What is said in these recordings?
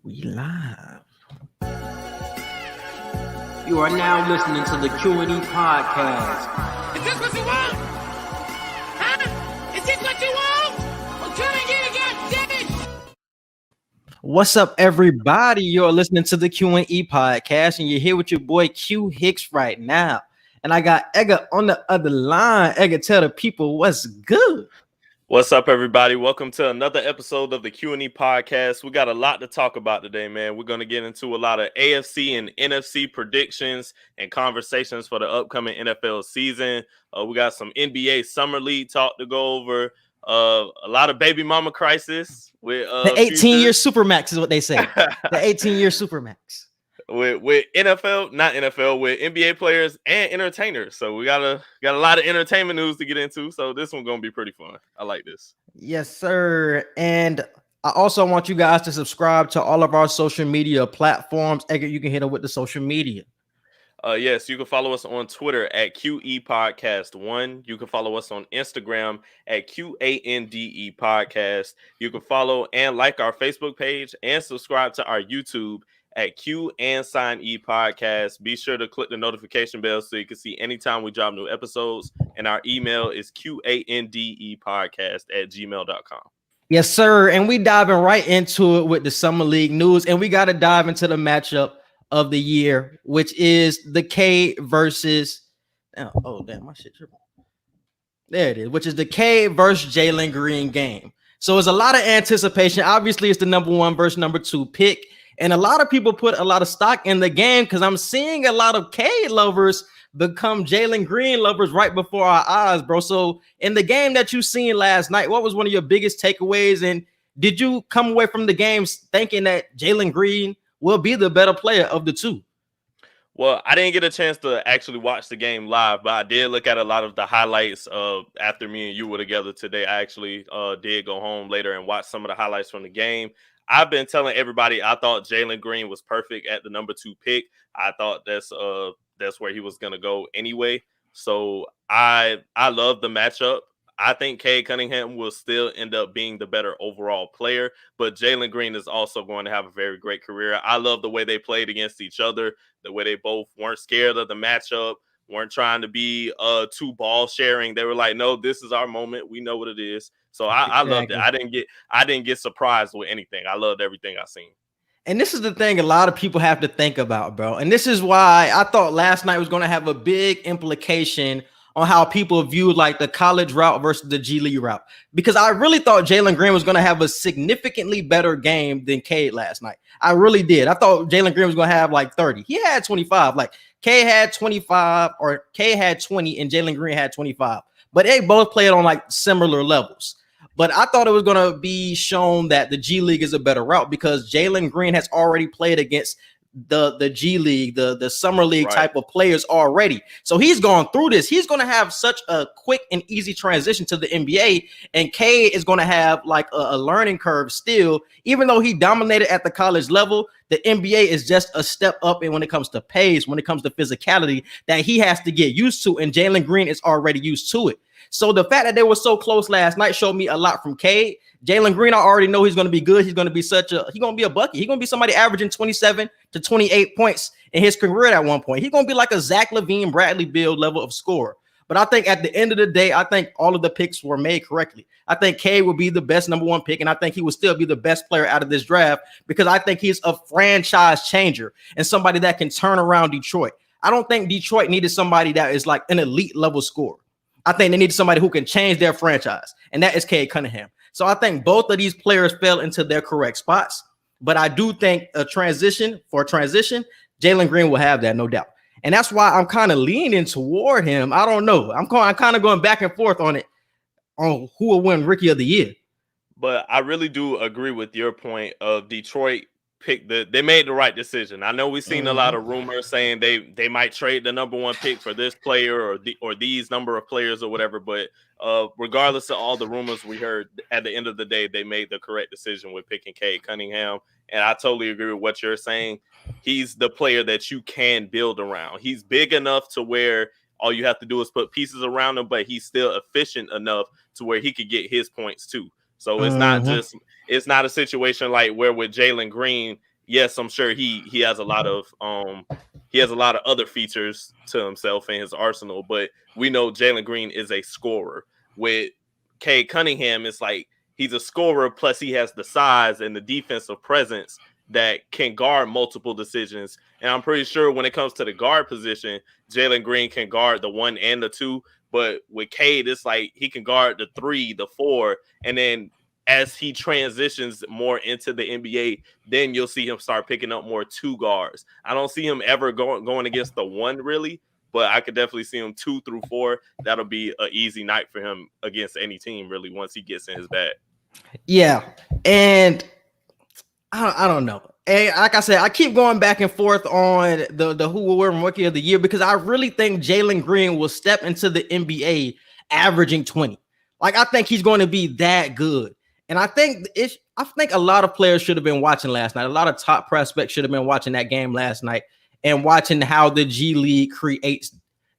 We live. You are now listening to the Q&E Podcast. Is this what you want? Huh? Is this what you want? I'm trying to get it, goddammit! What's up, everybody? You're listening to the Q&E Podcast, and you're here with your boy Q Hicks right now. And I got Edgar on the other line. Edgar, tell the people what's good. What's up, everybody? Welcome to another episode of the Q&E Podcast. We got a lot to talk about today, man. We're going to get into a lot of AFC and NFC predictions and conversations for the upcoming NFL season. We got some NBA Summer League talk to go over. A lot of baby mama crisis. With the 18-year Supermax is what they say. The 18-year Supermax. With NFL, not NFL, with NBA players and entertainers. So we got a lot of entertainment news to get into. So this one's gonna be pretty fun. I like this. Yes, sir. And I also want you guys to subscribe to all of our social media platforms. Edgar, you can hit up with the social media. Yes, you can follow us on Twitter at QE Podcast 1. You can follow us on Instagram at QANDE Podcast. You can follow and like our Facebook page and subscribe to our YouTube at Q and Sign E Podcast. Be sure to click the notification bell so you can see anytime we drop new episodes. And our email is QANDEpodcast@gmail.com. Yes, sir. And we diving right into it with the Summer League news. And we got to dive into the matchup of the year, which is the Cade versus oh damn, my shit tripping. There it is, which is the Cade versus Jalen Green game. So it's a lot of anticipation. Obviously, it's the number 1 versus number 2 pick. And a lot of people put a lot of stock in the game because I'm seeing a lot of Cade lovers become Jalen Green lovers right before our eyes, bro. So in the game that you seen last night, what was one of your biggest takeaways? And did you come away from the games thinking that Jalen Green will be the better player of the two? Well, I didn't get a chance to actually watch the game live, but I did look at a lot of the highlights after me and you were together today. I actually did go home later and watch some of the highlights from the game. I've been telling everybody I thought Jalen Green was perfect at the number 2 pick. I thought that's where he was going to go anyway. So I love the matchup. I think Cade Cunningham will still end up being the better overall player, but Jalen Green is also going to have a very great career. I love the way they played against each other, the way they both weren't scared of the matchup, weren't trying to be too ball sharing. They were like, no, this is our moment. We know what it is. So I loved it. I didn't get surprised with anything. I loved everything I seen. And this is the thing a lot of people have to think about, bro. And this is why I thought last night was going to have a big implication on how people viewed like the college route versus the G League route. Because I really thought Jalen Green was going to have a significantly better game than Cade last night. I really did. I thought Jalen Green was going to have like 30. He had 25. Like Cade had 25 or Cade had 20 and Jalen Green had 25. But they both played on like similar levels. But I thought it was going to be shown that the G League is a better route because Jalen Green has already played against the G League, the Summer League type of players already. So he's gone through this. He's going to have such a quick and easy transition to the NBA. And Cade is going to have like a learning curve still. Even though he dominated at the college level, the NBA is just a step up. And when it comes to pace, when it comes to physicality, that he has to get used to. And Jalen Green is already used to it. So the fact that they were so close last night showed me a lot from Cade. Jalen Green, I already know he's going to be good. He's going to be he's going to be a bucket. He's going to be somebody averaging 27 to 28 points in his career at one point. He's going to be like a Zach LaVine, Bradley Beal level of scorer. But I think at the end of the day, I think all of the picks were made correctly. I think Cade will be the best number 1 pick, and I think he will still be the best player out of this draft because I think he's a franchise changer and somebody that can turn around Detroit. I don't think Detroit needed somebody that is like an elite level scorer. I think they needed somebody who can change their franchise, and that is Cade Cunningham. So I think both of these players fell into their correct spots, but I do think a transition, Jalen Green will have that, no doubt. And that's why I'm kind of leaning toward him. I don't know. I'm kind of going back and forth on who will win Rookie of the Year. But I really do agree with your point of Detroit they made the right decision. I know we've seen a lot of rumors saying they might trade the number 1 pick for this player or these number of players or whatever. But regardless of all the rumors we heard, at the end of the day, they made the correct decision with picking Cade Cunningham. And I totally agree with what you're saying. He's the player that you can build around. He's big enough to where all you have to do is put pieces around him, but he's still efficient enough to where he could get his points too. So it's not a situation like where with Jalen Green, yes, I'm sure he has a lot of other features to himself in his arsenal, but we know Jalen Green is a scorer. With Cade Cunningham, it's like he's a scorer, plus he has the size and the defensive presence that can guard multiple decisions. And I'm pretty sure when it comes to the guard position, Jalen Green can guard the 1 and the 2. But with Cade, it's like he can guard the 3, the 4, and then as he transitions more into the NBA, then you'll see him start picking up more 2 guards. I don't see him ever going against the 1 really, but I could definitely see him 2 through 4. That'll be an easy night for him against any team really once he gets in his bag. Yeah, and I don't know. And like I said, I keep going back and forth on the who will win Rookie of the Year because I really think Jalen Green will step into the NBA averaging 20. Like I think he's going to be that good. And I think a lot of players should have been watching last night. A lot of top prospects should have been watching that game last night and watching how the G League creates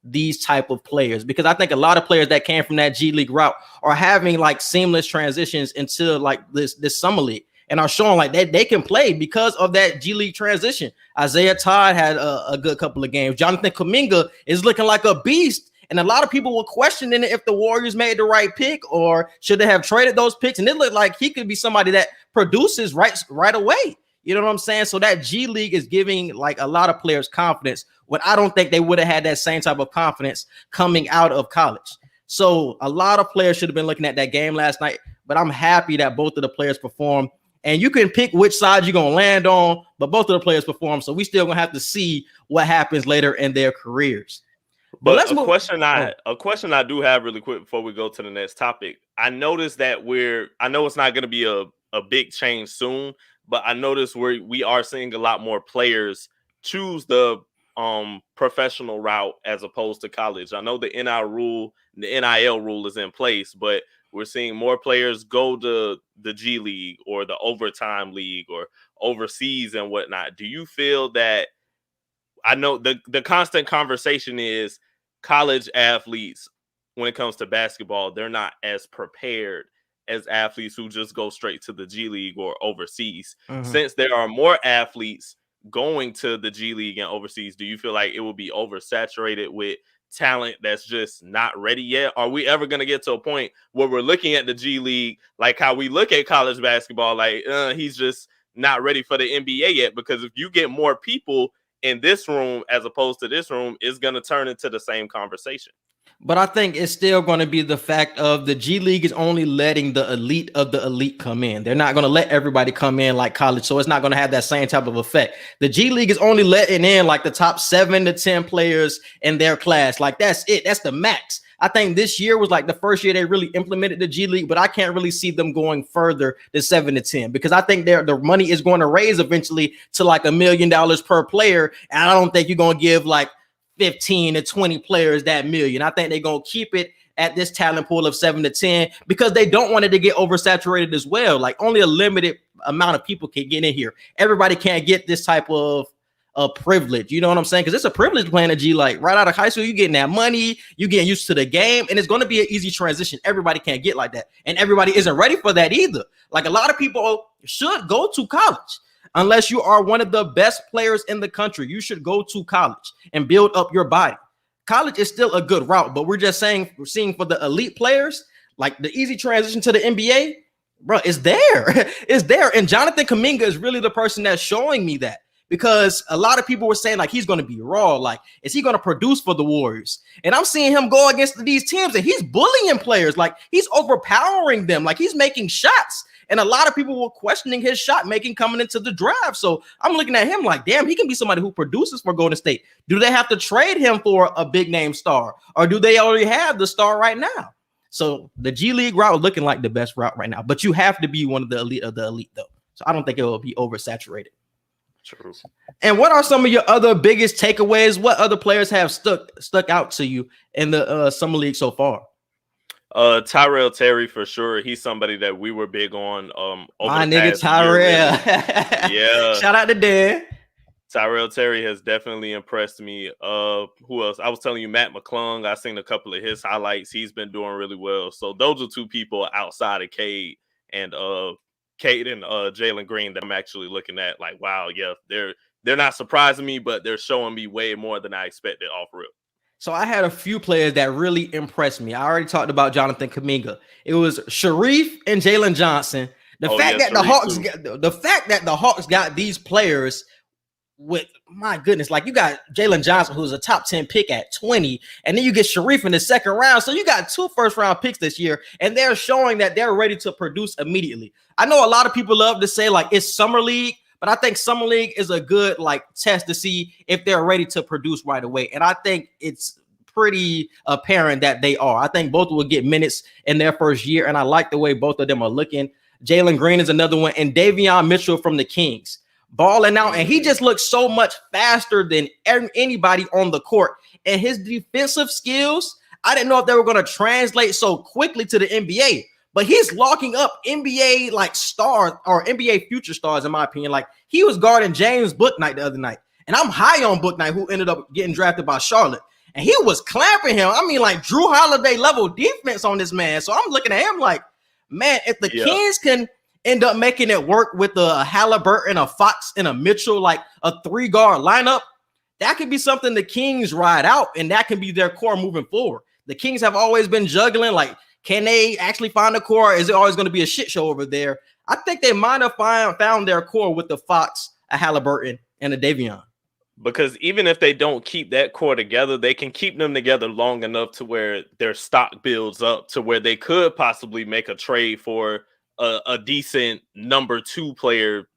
these type of players, because I think a lot of players that came from that G League route are having like seamless transitions into like this summer league and are showing like they can play because of that G League transition. Isaiah Todd had a good couple of games. Jonathan Kuminga is looking like a beast. And a lot of people were questioning if the Warriors made the right pick or should they have traded those picks. And it looked like he could be somebody that produces right away. You know what I'm saying? So that G League is giving like a lot of players confidence when I don't think they would have had that same type of confidence coming out of college. So a lot of players should have been looking at that game last night, but I'm happy that both of the players performed. And you can pick which side you're going to land on, but both of the players performed. So we still going to have to see what happens later in their careers. But a question I do have really quick before we go to the next topic. I noticed that I know it's not going to be a big change soon, but I noticed we are seeing a lot more players choose the professional route as opposed to college. I know the NIL rule is in place, but we're seeing more players go to the G League or the overtime league or overseas and whatnot. Do you feel that? I know the constant conversation is college athletes, when it comes to basketball, they're not as prepared as athletes who just go straight to the G League or overseas. Mm-hmm. Since there are more athletes going to the G League and overseas, do you feel like it will be oversaturated with talent that's just not ready yet? Are we ever going to get to a point where we're looking at the G League like how we look at college basketball, like he's just not ready for the NBA yet? Because if you get more people in this room as opposed to this room, is going to turn into the same conversation. But I think it's still going to be the fact of the G League is only letting the elite of the elite come in. They're not going to let everybody come in like college, so it's not going to have that same type of effect. The G League is only letting in like the top 7 to 10 players in their class. Like that's it. That's the max. I think this year was like the first year they really implemented the G League, but I can't really see them going further than 7 to 10 because I think the money is going to raise eventually to like $1 million per player. And I don't think you're going to give like 15 to 20 players that million. I think they're going to keep it at this talent pool of 7 to 10 because they don't want it to get oversaturated as well. Like only a limited amount of people can get in here. Everybody can't get this type of privilege. You know what I'm saying? Because it's a privilege playing a G. Like right out of high school, you're getting that money, you're getting used to the game, and it's going to be an easy transition. Everybody can't get like that. And everybody isn't ready for that either. Like a lot of people should go to college. Unless you are one of the best players in the country, you should go to college and build up your body. College is still a good route, but we're just saying we're seeing for the elite players, like the easy transition to the NBA, bro, it's there. It's there. And Jonathan Kuminga is really the person that's showing me that. Because a lot of people were saying like he's going to be raw. Like, is he going to produce for the Warriors? And I'm seeing him go against these teams and he's bullying players. Like he's overpowering them. Like he's making shots. And a lot of people were questioning his shot making coming into the draft. So I'm looking at him like, damn, he can be somebody who produces for Golden State. Do they have to trade him for a big name star? Or do they already have the star right now? So the G League route is looking like the best route right now. But you have to be one of the elite though. So I don't think it will be oversaturated. True. And what are some of your other biggest takeaways? What other players have stuck out to you in the summer league so far? Tyrell Terry for sure. He's somebody that we were big on. Over my nigga Tyrell. Really. Yeah. Shout out to Dan. Tyrell Terry has definitely impressed me. Who else? I was telling you Matt McClung. I seen a couple of his highlights. He's been doing really well. So those are two people outside of Cade and Cade and Jalen Green that I'm actually looking at. Like, wow, yeah, they're not surprising me, but they're showing me way more than I expected off rip. So I had a few players that really impressed me. I already talked about Jonathan Kuminga. It was Sharif and Jalen Johnson. The fact that the Hawks got these players with, my goodness, like you got Jalen Johnson, who's a top 10 pick at 20, and then you get Sharif in the second round. So you got 2 first-round picks this year, and they're showing that they're ready to produce immediately. I know a lot of people love to say, like, it's Summer League, but I think Summer League is a good, like, test to see if they're ready to produce right away. And I think it's pretty apparent that they are. I think both will get minutes in their first year, and I like the way both of them are looking. Jalen Green is another one, and Davion Mitchell from the Kings. Balling out, and he just looks so much faster than anybody on the court. And his defensive skills, I didn't know if they were going to translate so quickly to the NBA, but he's locking up NBA like stars or NBA future stars, in my opinion. Like, he was guarding James Bouknight the other night, and I'm high on Bouknight, who ended up getting drafted by Charlotte, and he was clamping him. I mean, like Drew Holiday level defense on this man. So I'm looking at him like, man, if the Kings can end up making it work with a Halliburton, a Fox, and a Mitchell, like a 3-guard lineup, that could be something the Kings ride out, and that can be their core moving forward. The Kings have always been juggling, like, can they actually find a core? Is it always going to be a shit show over there? I think they might have found their core with the Fox, a Halliburton, and a Davion. Because even if they don't keep that core together, they can keep them together long enough to where their stock builds up to where they could possibly make a trade for a decent number 2 player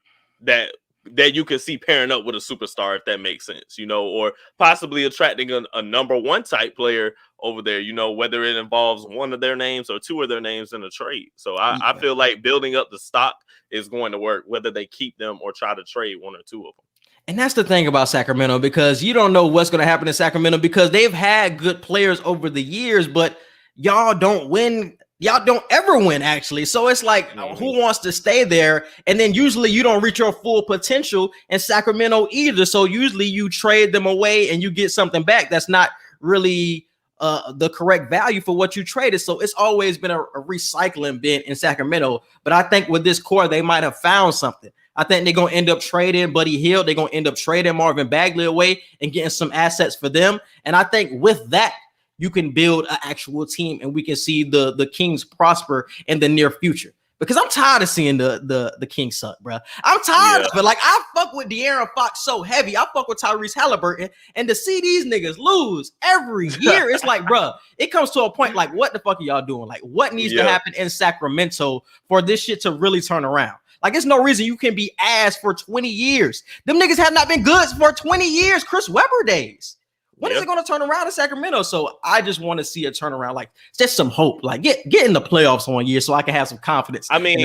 that you could see pairing up with a superstar, if that makes sense, you know, or possibly attracting a number 1 type player over there, you know, whether it involves one of their names or 2 of their names in a trade. So I feel like building up the stock is going to work, whether they keep them or try to trade 1 or 2 of them. And that's the thing about Sacramento, because you don't know what's going to happen in Sacramento, because they've had good players over the years, but y'all don't win. Y'all don't ever win, actually. So it's like, who wants to stay there? And then usually you don't reach your full potential in Sacramento either. So usually you trade them away and you get something back that's not really the correct value for what you traded. So it's always been a recycling bin in Sacramento. But I think with this core, they might have found something. I think they're going to end up trading Buddy Hield. They're going to end up trading Marvin Bagley away and getting some assets for them. And I think with that, you can build an actual team, and we can see the Kings prosper in the near future. Because I'm tired of seeing the Kings suck, bro. I'm tired of it. Like, I fuck with De'Aaron Fox so heavy. I fuck with Tyrese Halliburton. And to see these niggas lose every year, it's like, bro, it comes to a point like, what the fuck are y'all doing? Like, what needs to happen in Sacramento for this shit to really turn around? Like, there's no reason you can be ass for 20 years. Them niggas have not been good for 20 years. Chris Webber days. When is it going to turn around in Sacramento? So I just want to see a turnaround, like just some hope, like get in the playoffs one year so I can have some confidence. I mean,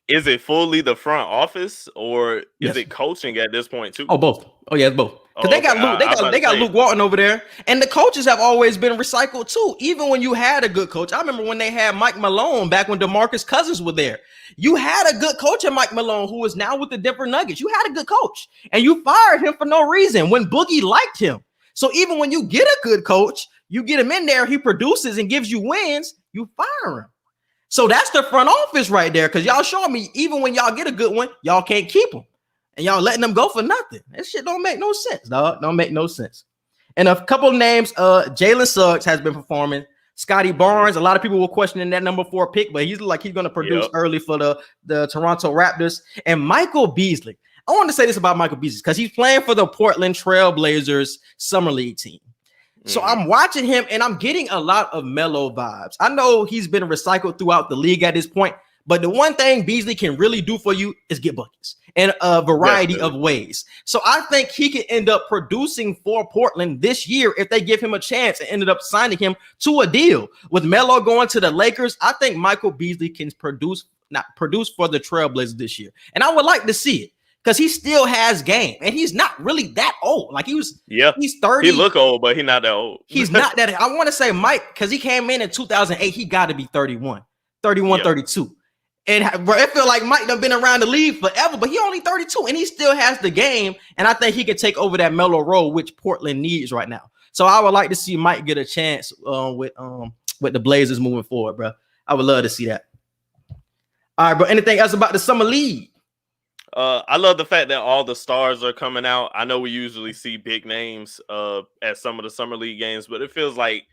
is it fully the front office, or is it coaching at this point too? Oh, both. Oh yeah, it's both. Because they got Luke Walton over there, and the coaches have always been recycled too. Even when you had a good coach, I remember when they had Mike Malone back when DeMarcus Cousins was there. You had a good coach in Mike Malone, who is now with the Denver Nuggets. You had a good coach, and you fired him for no reason when Boogie liked him. So even when you get a good coach, you get him in there, he produces and gives you wins, you fire him. So that's the front office right there, because y'all showing me even when y'all get a good one, y'all can't keep them. And y'all letting them go for nothing. That shit don't make no sense, dog. Don't make no sense. And a couple of names, Jalen Suggs has been performing. Scotty Barnes, a lot of people were questioning that number 4 pick, but he's going to produce early for the Toronto Raptors. And Michael Beasley. I want to say this about Michael Beasley because he's playing for the Portland Trail Blazers Summer League team. So I'm watching him and I'm getting a lot of Melo vibes. I know he's been recycled throughout the league at this point, but the one thing Beasley can really do for you is get buckets in a variety of ways. So I think he can end up producing for Portland this year if they give him a chance, and ended up signing him to a deal. With Melo going to the Lakers, I think Michael Beasley can produce for the Trailblazers this year. And I would like to see it, because he still has game, and he's not really that old. Like he's 30. He look old, but he's not that old. He's not that. I want to say Mike, because he came in 2008. He got to be 31, 32. And it feel like Mike done been around the league forever, but he only 32, and he still has the game. And I think he can take over that Melo role, which Portland needs right now. So I would like to see Mike get a chance with the Blazers moving forward, bro. I would love to see that. All right, bro. Anything else about the summer league? I love the fact that all the stars are coming out. I know we usually see big names at some of the summer league games, but it feels like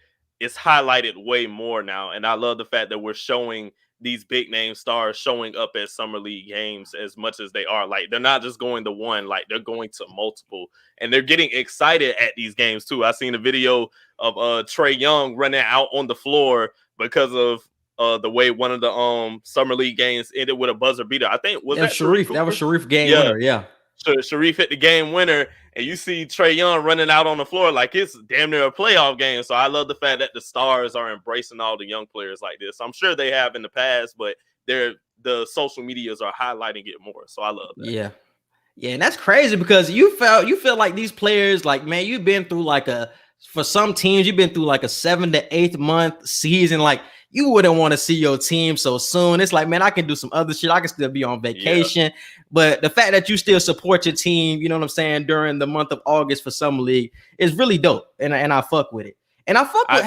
it's highlighted way more now. And I love the fact that we're showing these big name stars showing up at summer league games as much as they are. Like, they're not just going to one, like they're going to multiple, and they're getting excited at these games too. I seen a video of Trae Young running out on the floor because of the way one of the summer league games ended with a buzzer beater. I think was that Sharif. That was Sharif game winner. Yeah. Sharif hit the game winner, and you see Trae Young running out on the floor like it's damn near a playoff game. So I love the fact that the stars are embracing all the young players like this. I'm sure they have in the past, but the social medias are highlighting it more. So I love that. Yeah. Yeah, and that's crazy because you feel like these players, like, man, you've been through for some teams, you've been through like a 7 to 8 month season. Like, you wouldn't want to see your team so soon. It's like, man, I can do some other shit. I can still be on vacation. Yeah. But the fact that you still support your team, you know what I'm saying, during the month of August for Summer League is really dope. And I fuck with it. And I fuck with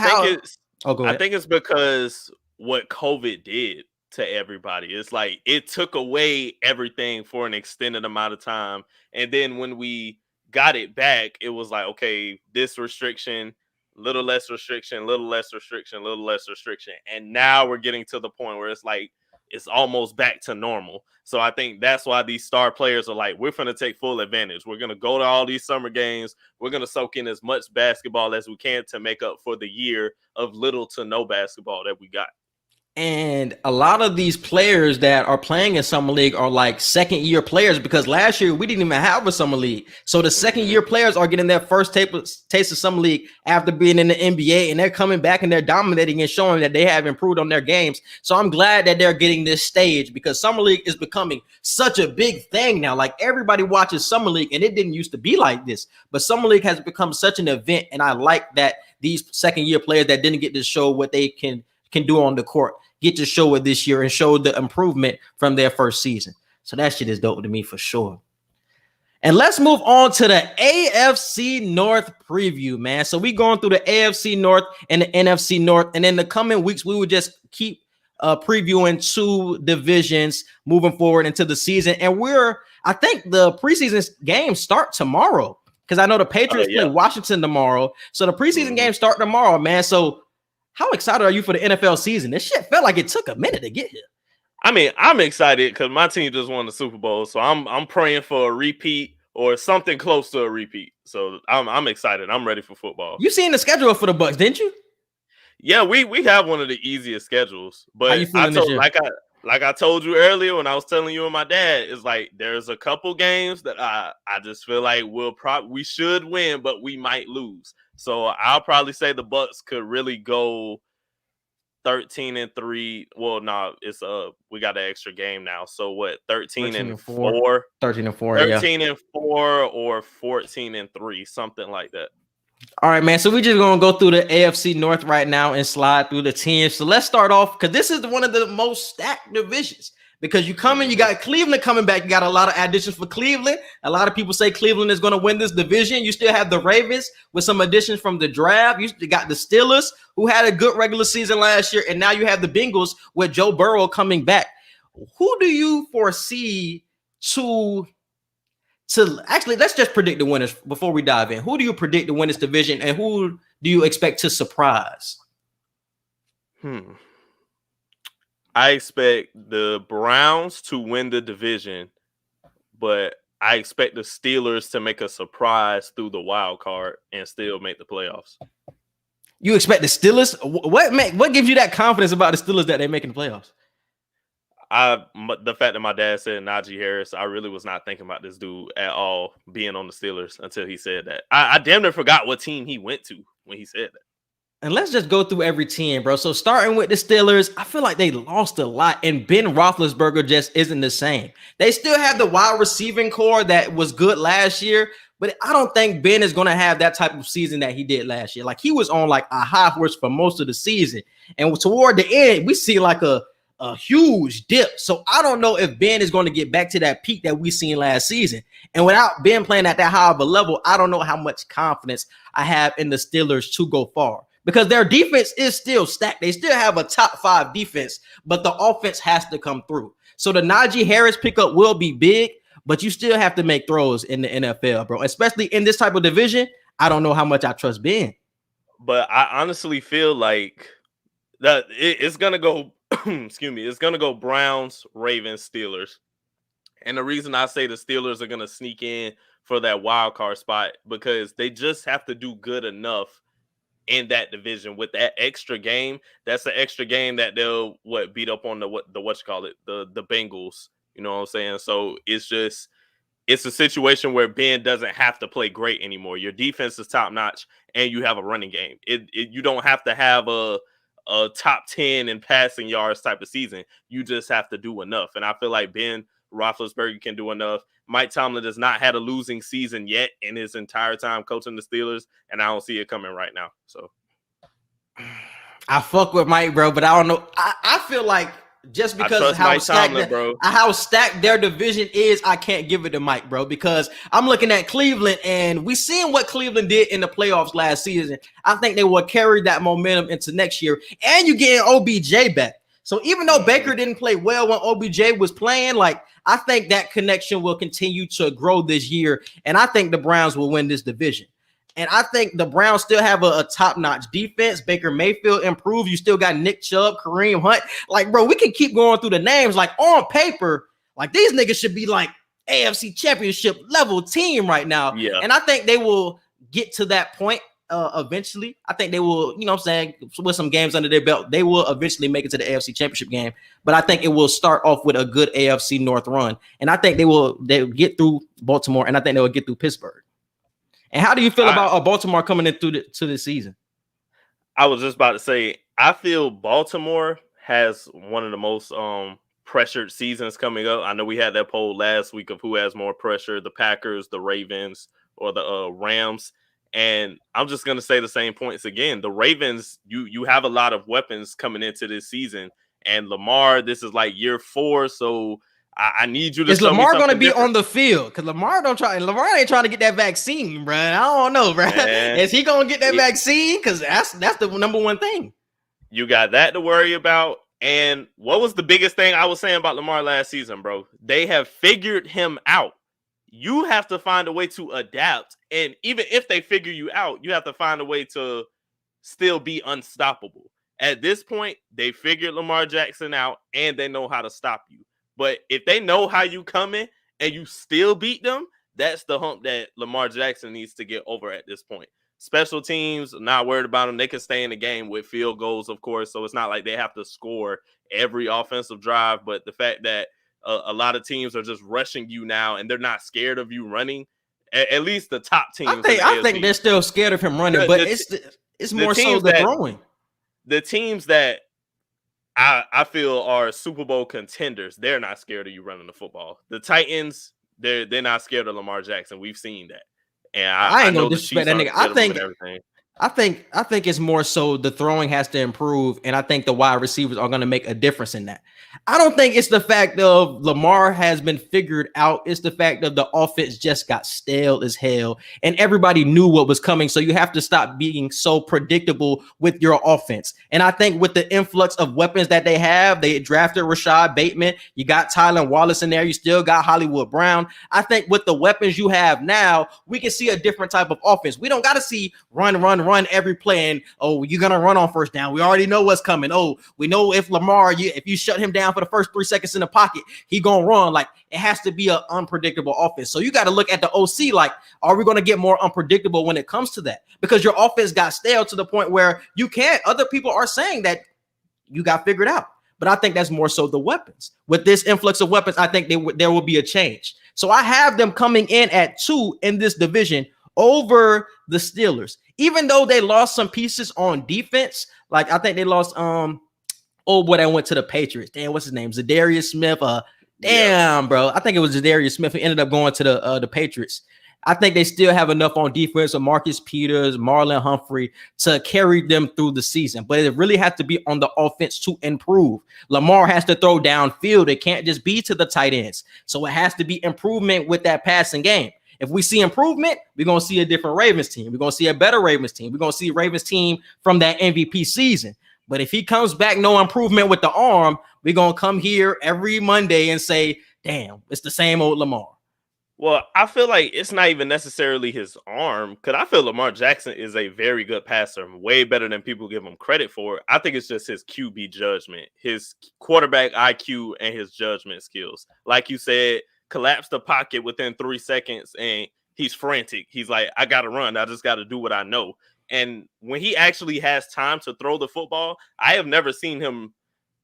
I think it's because what COVID did to everybody. It's like it took away everything for an extended amount of time. And then when we got it back, it was like, okay, this restriction, little less restriction, little less restriction, little less restriction. And now we're getting to the point where it's like it's almost back to normal. So I think that's why these star players are like, we're going to take full advantage. We're going to go to all these summer games. We're going to soak in as much basketball as we can to make up for the year of little to no basketball that we got. And a lot of these players that are playing in Summer League are like second year players, because last year we didn't even have a Summer League. So the second year players are getting their first taste of Summer League after being in the NBA, and they're coming back and they're dominating and showing that they have improved on their games. So I'm glad that they're getting this stage, because Summer League is becoming such a big thing now. Like, everybody watches Summer League, and it didn't used to be like this, but Summer League has become such an event. And I like that these second year players that didn't get to show what they can do on the court get to show it this year and show the improvement from their first season. So that shit is dope to me for sure. And let's move on to the AFC North preview, man. So we going through the AFC North and the NFC North, and in the coming weeks we will just keep previewing 2 divisions moving forward into the season. And I think the preseason games start tomorrow, because I know the Patriots play Washington tomorrow. So the preseason games start tomorrow, man. So how excited are you for the NFL season? This shit felt like it took a minute to get here. I mean, I'm excited because my team just won the Super Bowl, so I'm praying for a repeat or something close to a repeat. So I'm excited. I'm ready for football. You seen the schedule for the Bucs, didn't you? Yeah, we have one of the easiest schedules. But how you feeling this year? Like I told you earlier when I was telling you and my dad, it's like there's a couple games that I just feel like we should win, but we might lose. So I'll probably say the Bucs could really go 13-3. Well, no, it's we got an extra game now. So what? 13-4. 13-4. 13-4 or 14-3, something like that. All right, man. So we're just gonna go through the AFC North right now and slide through the teams. So let's start off, because this is one of the most stacked divisions. Because you got Cleveland coming back. You got a lot of additions for Cleveland. A lot of people say Cleveland is going to win this division. You still have the Ravens with some additions from the draft. You got the Steelers, who had a good regular season last year. And now you have the Bengals with Joe Burrow coming back. Who do you foresee to actually, let's just predict the winners before we dive in. Who do you predict to win this division, and who do you expect to surprise? I expect the Browns to win the division, but I expect the Steelers to make a surprise through the wild card and still make the playoffs. You expect the Steelers? What gives you that confidence about the Steelers that they're making the playoffs? The fact that my dad said Najee Harris, I really was not thinking about this dude at all being on the Steelers until he said that. I damn near forgot what team he went to when he said that. And let's just go through every team, bro. So starting with the Steelers, I feel like they lost a lot, and Ben Roethlisberger just isn't the same. They still have the wide receiving core that was good last year, but I don't think Ben is going to have that type of season that he did last year. Like, he was on like a high horse for most of the season, and toward the end, we see like a huge dip. So I don't know if Ben is going to get back to that peak that we seen last season. And without Ben playing at that high of a level, I don't know how much confidence I have in the Steelers to go far. Because their defense is still stacked. They still have a top 5 defense, but the offense has to come through. So the Najee Harris pickup will be big, but you still have to make throws in the NFL, bro. Especially in this type of division. I don't know how much I trust Ben. But I honestly feel like that it's gonna go. Excuse me. It's gonna go Browns, Ravens, Steelers. And the reason I say the Steelers are gonna sneak in for that wild card spot because they just have to do good enough in that division with that extra game. That's the extra game that they'll beat up on the Bengals. You know what I'm saying? So it's a situation where Ben doesn't have to play great anymore. Your defense is top notch, and you have a running game. You don't have to have a top 10 in passing yards type of season. You just have to do enough. And I feel like Ben Roethlisberger can do enough. Mike Tomlin has not had a losing season yet in his entire time coaching the Steelers, and I don't see it coming right now. So I fuck with Mike, bro, but I don't know. I feel like just because of how stacked their division is, I can't give it to Mike, bro, because I'm looking at Cleveland, and we seen what Cleveland did in the playoffs last season. I think they will carry that momentum into next year, and you getting OBJ back. So even though Baker didn't play well when OBJ was playing, like, I think that connection will continue to grow this year, and I think the Browns will win this division. And I think the Browns still have a top-notch defense. Baker Mayfield improved. You still got Nick Chubb, Kareem Hunt. Like, bro, we can keep going through the names. Like, on paper, like, these niggas should be like AFC Championship level team right now. Yeah. And I think they will get to that point eventually. I think they will, you know what I'm saying, with some games under their belt, they will eventually make it to the AFC Championship game. But I think it will start off with a good AFC North run. And I think they'll get through Baltimore, and I think they will get through Pittsburgh. And how do you feel about Baltimore coming in to the season? I was just about to say, I feel Baltimore has one of the most pressured seasons coming up. I know we had that poll last week of who has more pressure, the Packers, the Ravens, or the Rams. And I'm just going to say the same points again. The Ravens, you have a lot of weapons coming into this season. And Lamar, this is like year 4, so I need you to. Is Lamar going to be on the field? Because Lamar ain't trying to get that vaccine, bro. I don't know, bro. Is he going to get that vaccine? Because that's the number one thing. You got that to worry about. And what was the biggest thing I was saying about Lamar last season, bro? They have figured him out. You have to find a way to adapt. And even if they figure you out, you have to find a way to still be unstoppable. At this point, they figured Lamar Jackson out, and they know how to stop you. But if they know how you coming and you still beat them, that's the hump that Lamar Jackson needs to get over at this point. Special teams, not worried about them. They can stay in the game with field goals, of course. So it's not like they have to score every offensive drive. But the fact that a lot of teams are just rushing you now and they're not scared of you running, at least the top teams. I think they're still scared of him running, but it's more so the throwing. The teams that I feel are Super Bowl contenders, they're not scared of you running the football. The Titans, they're not scared of Lamar Jackson. We've seen that. And I ain't gonna disrespect that nigga. I think it's more so the throwing has to improve, and I think the wide receivers are going to make a difference in that. I don't think it's the fact of Lamar has been figured out. It's the fact that the offense just got stale as hell, and everybody knew what was coming. So you have to stop being so predictable with your offense. And I think with the influx of weapons that they have, they drafted Rashad Bateman. You got Tylan Wallace in there. You still got Hollywood Brown. I think with the weapons you have now, we can see a different type of offense. We don't got to see run every play and, oh, you're going to run on first down. We already know what's coming. Oh, we know if Lamar, if you shut him down for the first 3 seconds in the pocket, he going to run. Like, it has to be an unpredictable offense. So you got to look at the OC like, are we going to get more unpredictable when it comes to that? Because your offense got stale to the point where you can't. Other people are saying that you got figured out. But I think that's more so the weapons. With this influx of weapons, I think there will be a change. So I have them coming in at 2 in this division over the Steelers. Even though they lost some pieces on defense, like I think they lost they went to the Patriots. Damn, what's his name? Zadarius Smith. Bro. I think it was Zadarius Smith who ended up going to the Patriots. I think they still have enough on defense with Marcus Peters, Marlon Humphrey to carry them through the season. But it really has to be on the offense to improve. Lamar has to throw downfield. It can't just be to the tight ends. So it has to be improvement with that passing game. If we see improvement, we're going to see a different Ravens team. We're going to see a better Ravens team. We're going to see a Ravens team from that MVP season. But if he comes back, no improvement with the arm, we're going to come here every Monday and say, damn, it's the same old Lamar. Well, I feel like it's not even necessarily his arm, because I feel Lamar Jackson is a very good passer, way better than people give him credit for. I think it's just his QB judgment, his quarterback IQ, and his judgment skills. Like you said, collapse the pocket within 3 seconds, and he's frantic. He's like, I got to run. I just got to do what I know. And when he actually has time to throw the football, I have never seen him.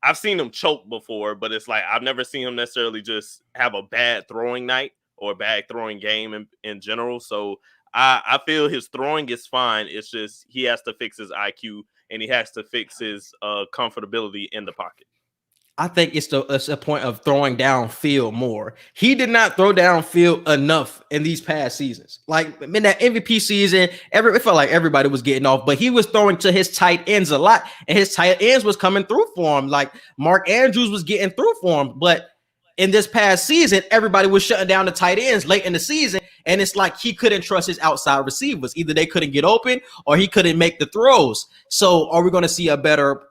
I've seen him choke before, but it's like I've never seen him necessarily just have a bad throwing night or a bad throwing game in general. So I feel his throwing is fine. It's just he has to fix his IQ and he has to fix his comfortability in the pocket. I think it's a point of throwing downfield more. He did not throw downfield enough in these past seasons. Like in that MVP season, it felt like everybody was getting off, but he was throwing to his tight ends a lot, and his tight ends was coming through for him. Like Mark Andrews was getting through for him, but in this past season, everybody was shutting down the tight ends late in the season, and it's like he couldn't trust his outside receivers. Either they couldn't get open or he couldn't make the throws. So are we going to see a better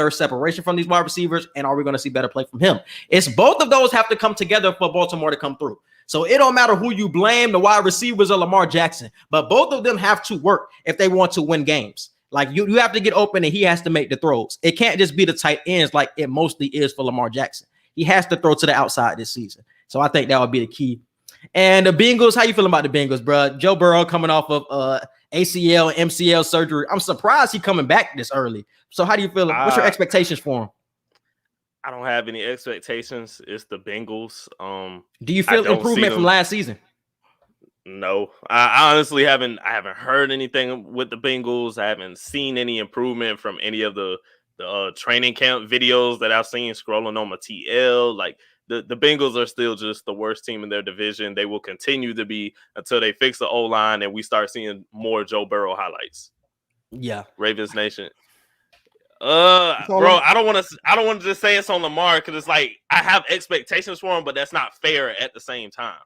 separation from these wide receivers, and are we going to see better play from him? It's both of those have to come together for Baltimore to come through. So it don't matter who you blame, the wide receivers or Lamar Jackson, but both of them have to work if they want to win games. Like you have to get open and he has to make the throws. It can't just be the tight ends like it mostly is for Lamar Jackson. He has to throw to the outside this season. So I think that would be the key. And the Bengals, how you feeling about the Bengals, bro? Joe Burrow coming off of ACL and MCL surgery. I'm surprised he's coming back this early. So how do you feel? What's your expectations for him? I don't have any expectations. It's the Bengals. Do you feel improvement from last season? No, I honestly haven't. I haven't heard anything with the Bengals. I haven't seen any improvement from any of the training camp videos that I've seen scrolling on my TL. Like the Bengals are still just the worst team in their division. They will continue to be until they fix the O-line and we start seeing more Joe Burrow highlights. Yeah, Ravens Nation. Bro, I don't want to just say it's on Lamar because it's like I have expectations for him, but that's not fair at the same time.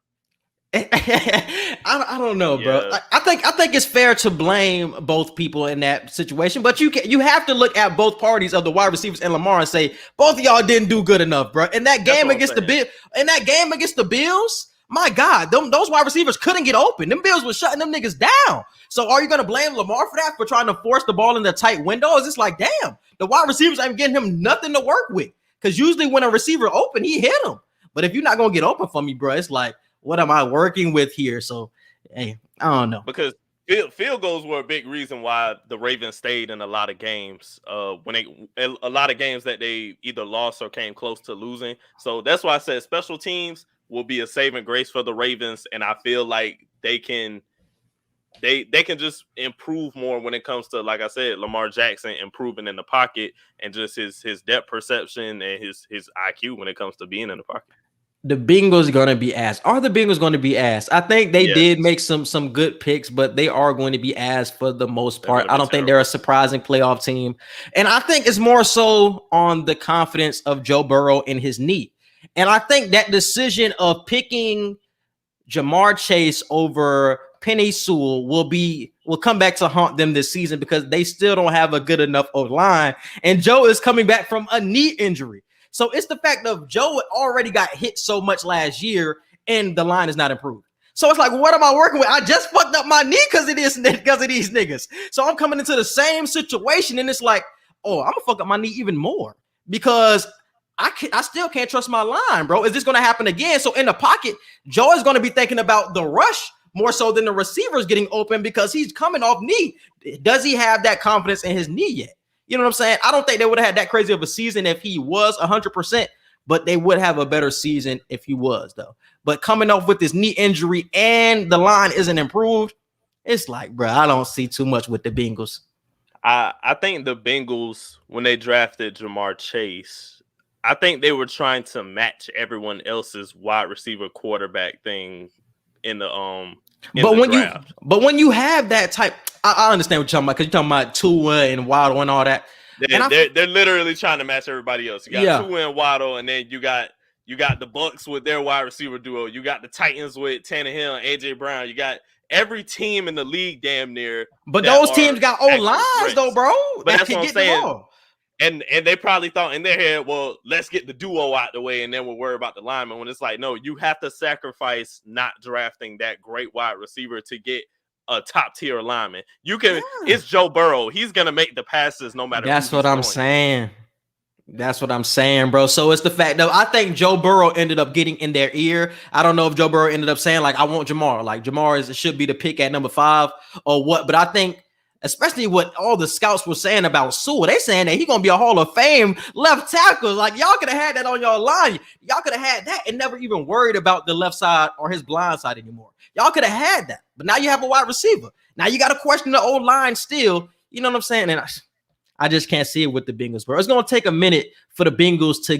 I don't know, bro. Yeah. I think it's fair to blame both people in that situation, but you have to look at both parties of the wide receivers and Lamar and say both of y'all didn't do good enough, bro. In that game against the Bills, my God, those wide receivers couldn't get open. Them Bills was shutting them niggas down. So are you gonna blame Lamar for that, for trying to force the ball in the tight windows? It's like, damn, the wide receivers ain't getting him nothing to work with. Because usually when a receiver open, he hit him. But if you're not gonna get open for me, bro, it's like, what am I working with here? So, hey, I don't know. Because field goals were a big reason why the Ravens stayed in a lot of games. A lot of games that they either lost or came close to losing. So that's why I said special teams will be a saving grace for the Ravens, and I feel like they can just improve more when it comes to, like I said, Lamar Jackson improving in the pocket and just his depth perception and his IQ when it comes to being in the pocket. The Bengals are going to be asked. Are the Bengals going to be asked? I think they did make some good picks, but they are going to be asked for the most part. I don't think they're a surprising playoff team. And I think it's more so on the confidence of Joe Burrow in his knee. And I think that decision of picking Jamar Chase over Penei Sewell will come back to haunt them this season because they still don't have a good enough O-line. And Joe is coming back from a knee injury. So it's the fact of Joe already got hit so much last year and the line is not improved. So it's like, what am I working with? I just fucked up my knee because of these niggas. So I'm coming into the same situation and it's like, oh, I'm gonna fuck up my knee even more because I still can't trust my line, bro. Is this gonna happen again? So in the pocket, Joe is gonna be thinking about the rush more so than the receivers getting open because he's coming off knee. Does he have that confidence in his knee yet? You know what I'm saying? I don't think they would have had that crazy of a season if he was 100%, but they would have a better season if he was, though. But coming off with this knee injury and the line isn't improved, it's like, bro, I don't see too much with the Bengals. I think the Bengals, when they drafted Jamar Chase, I think they were trying to match everyone else's wide receiver quarterback thing in the draft. When you have that type, I understand what you're talking about because you're talking about Tua and Waddle and all that. They're literally trying to match everybody else. You got Tua and Waddle, and then you got the Bucks with their wide receiver duo. You got the Titans with Tannehill and AJ Brown. You got every team in the league damn near. But those teams got O-lines though, bro. But that's what I'm saying. And they probably thought in their head, well, let's get the duo out the way and then we'll worry about the lineman. When it's like, no, you have to sacrifice not drafting that great wide receiver to get a top tier lineman. It's Joe Burrow. He's gonna make the passes no matter. That's what I'm saying. That's what I'm saying, bro. So it's the fact that I think Joe Burrow ended up getting in their ear. I don't know if Joe Burrow ended up saying like, I want Jamar. Like Jamar should be the pick at number 5 or what. But I think, especially what all the scouts were saying about Sewell, they saying that he's gonna be a Hall of Fame left tackle. Like y'all could have had that on your line. Y'all could have had that and never even worried about the left side or his blind side anymore. Y'all could have had that, but now you have a wide receiver. Now you got to question the old line still. You know what I'm saying? And I just can't see it with the Bengals, bro. It's gonna take a minute for the Bengals to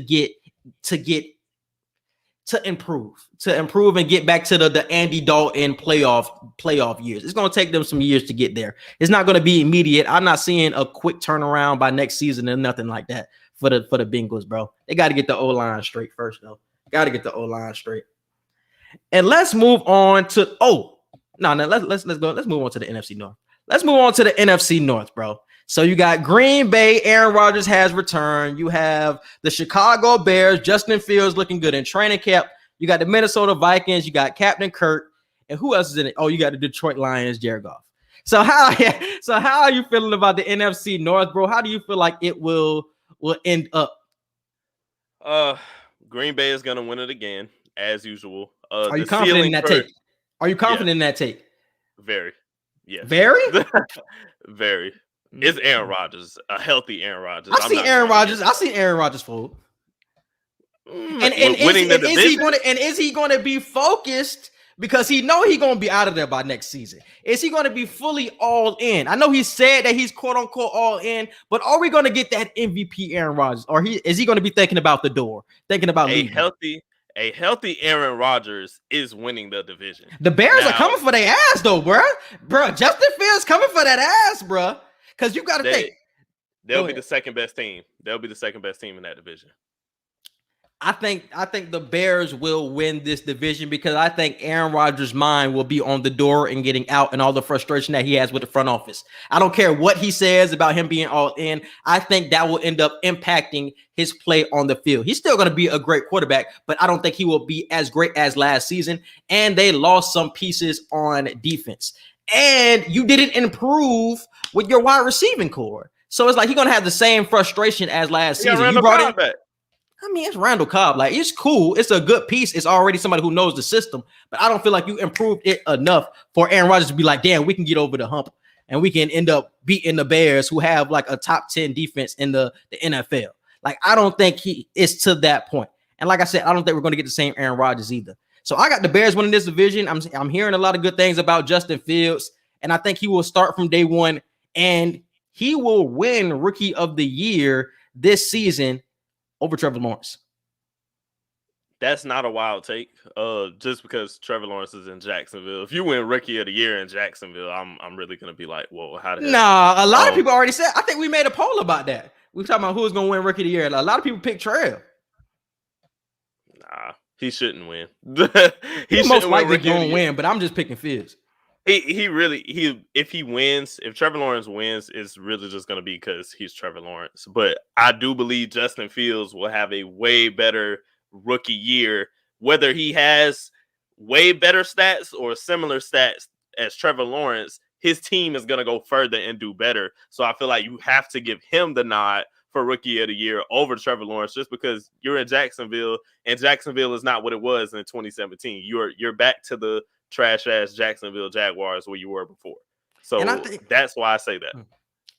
improve and get back to the Andy Dalton playoff years. It's going to take them some years to get there. It's not going to be immediate. I'm not seeing a quick turnaround by next season and nothing like that for the Bengals, bro. They got to get the O-line straight first, though. Got to get the O-line straight. And let's move on to let's go. Let's move on to the NFC North. Let's move on to the NFC North, bro. So you got Green Bay, Aaron Rodgers has returned. You have the Chicago Bears, Justin Fields looking good in training camp. You got the Minnesota Vikings, you got Captain Kirk, and who else is in it? Oh, you got the Detroit Lions, Jared Goff. So how are you feeling about the NFC North, bro? How do you feel like it will end up? Green Bay is gonna win it again, as usual. Are you confident in that take? Are you confident in that take? Very. Yes. Very? Very. It's Aaron Rodgers, a healthy Aaron Rodgers. I see Aaron Rodgers fold. And is he going to be focused because he know he's going to be out of there by next season? Is he going to be fully all in? I know he said that he's quote unquote all in, but are we going to get that MVP Aaron Rodgers, or is he going to be thinking about the door, thinking about leaving? A healthy Aaron Rodgers is winning the division. The Bears are coming for their ass though, bro. Justin Fields coming for that ass, bro. Because you got to think. They'll be the second best team. They'll be the second best team in that division. I think the Bears will win this division because I think Aaron Rodgers' mind will be on the door and getting out and all the frustration that he has with the front office. I don't care what he says about him being all in. I think that will end up impacting his play on the field. He's still going to be a great quarterback, but I don't think he will be as great as last season. And they lost some pieces on defense. And you didn't improve with your wide receiving core. So it's like he's going to have the same frustration as last season. You brought in back. I mean, it's Randall Cobb. Like, it's cool. It's a good piece. It's already somebody who knows the system. But I don't feel like you improved it enough for Aaron Rodgers to be like, damn, we can get over the hump. And we can end up beating the Bears, who have like a top 10 defense in the NFL. Like, I don't think he is to that point. And like I said, I don't think we're going to get the same Aaron Rodgers either. So I got the Bears winning this division. I'm hearing a lot of good things about Justin Fields, and I think he will start from day one, and he will win Rookie of the Year this season over Trevor Lawrence. That's not a wild take. Just because Trevor Lawrence is in Jacksonville. If you win Rookie of the Year in Jacksonville, I'm really gonna be like, whoa, how the hell? Nah, a lot of people already said. I think we made a poll about that. We were talking about who's gonna win Rookie of the Year. A lot of people picked Trail. Nah. He shouldn't win. He most likely gonna win, but I'm just picking Fields. If he wins, if Trevor Lawrence wins, it's really just gonna be because he's Trevor Lawrence. But I do believe Justin Fields will have a way better rookie year, whether he has way better stats or similar stats as Trevor Lawrence. His team is gonna go further and do better. So I feel like you have to give him the nod for Rookie of the Year over Trevor Lawrence, just because you're in Jacksonville, and Jacksonville is not what it was in 2017. You're back to the trash ass Jacksonville Jaguars where you were before. So that's why I say that.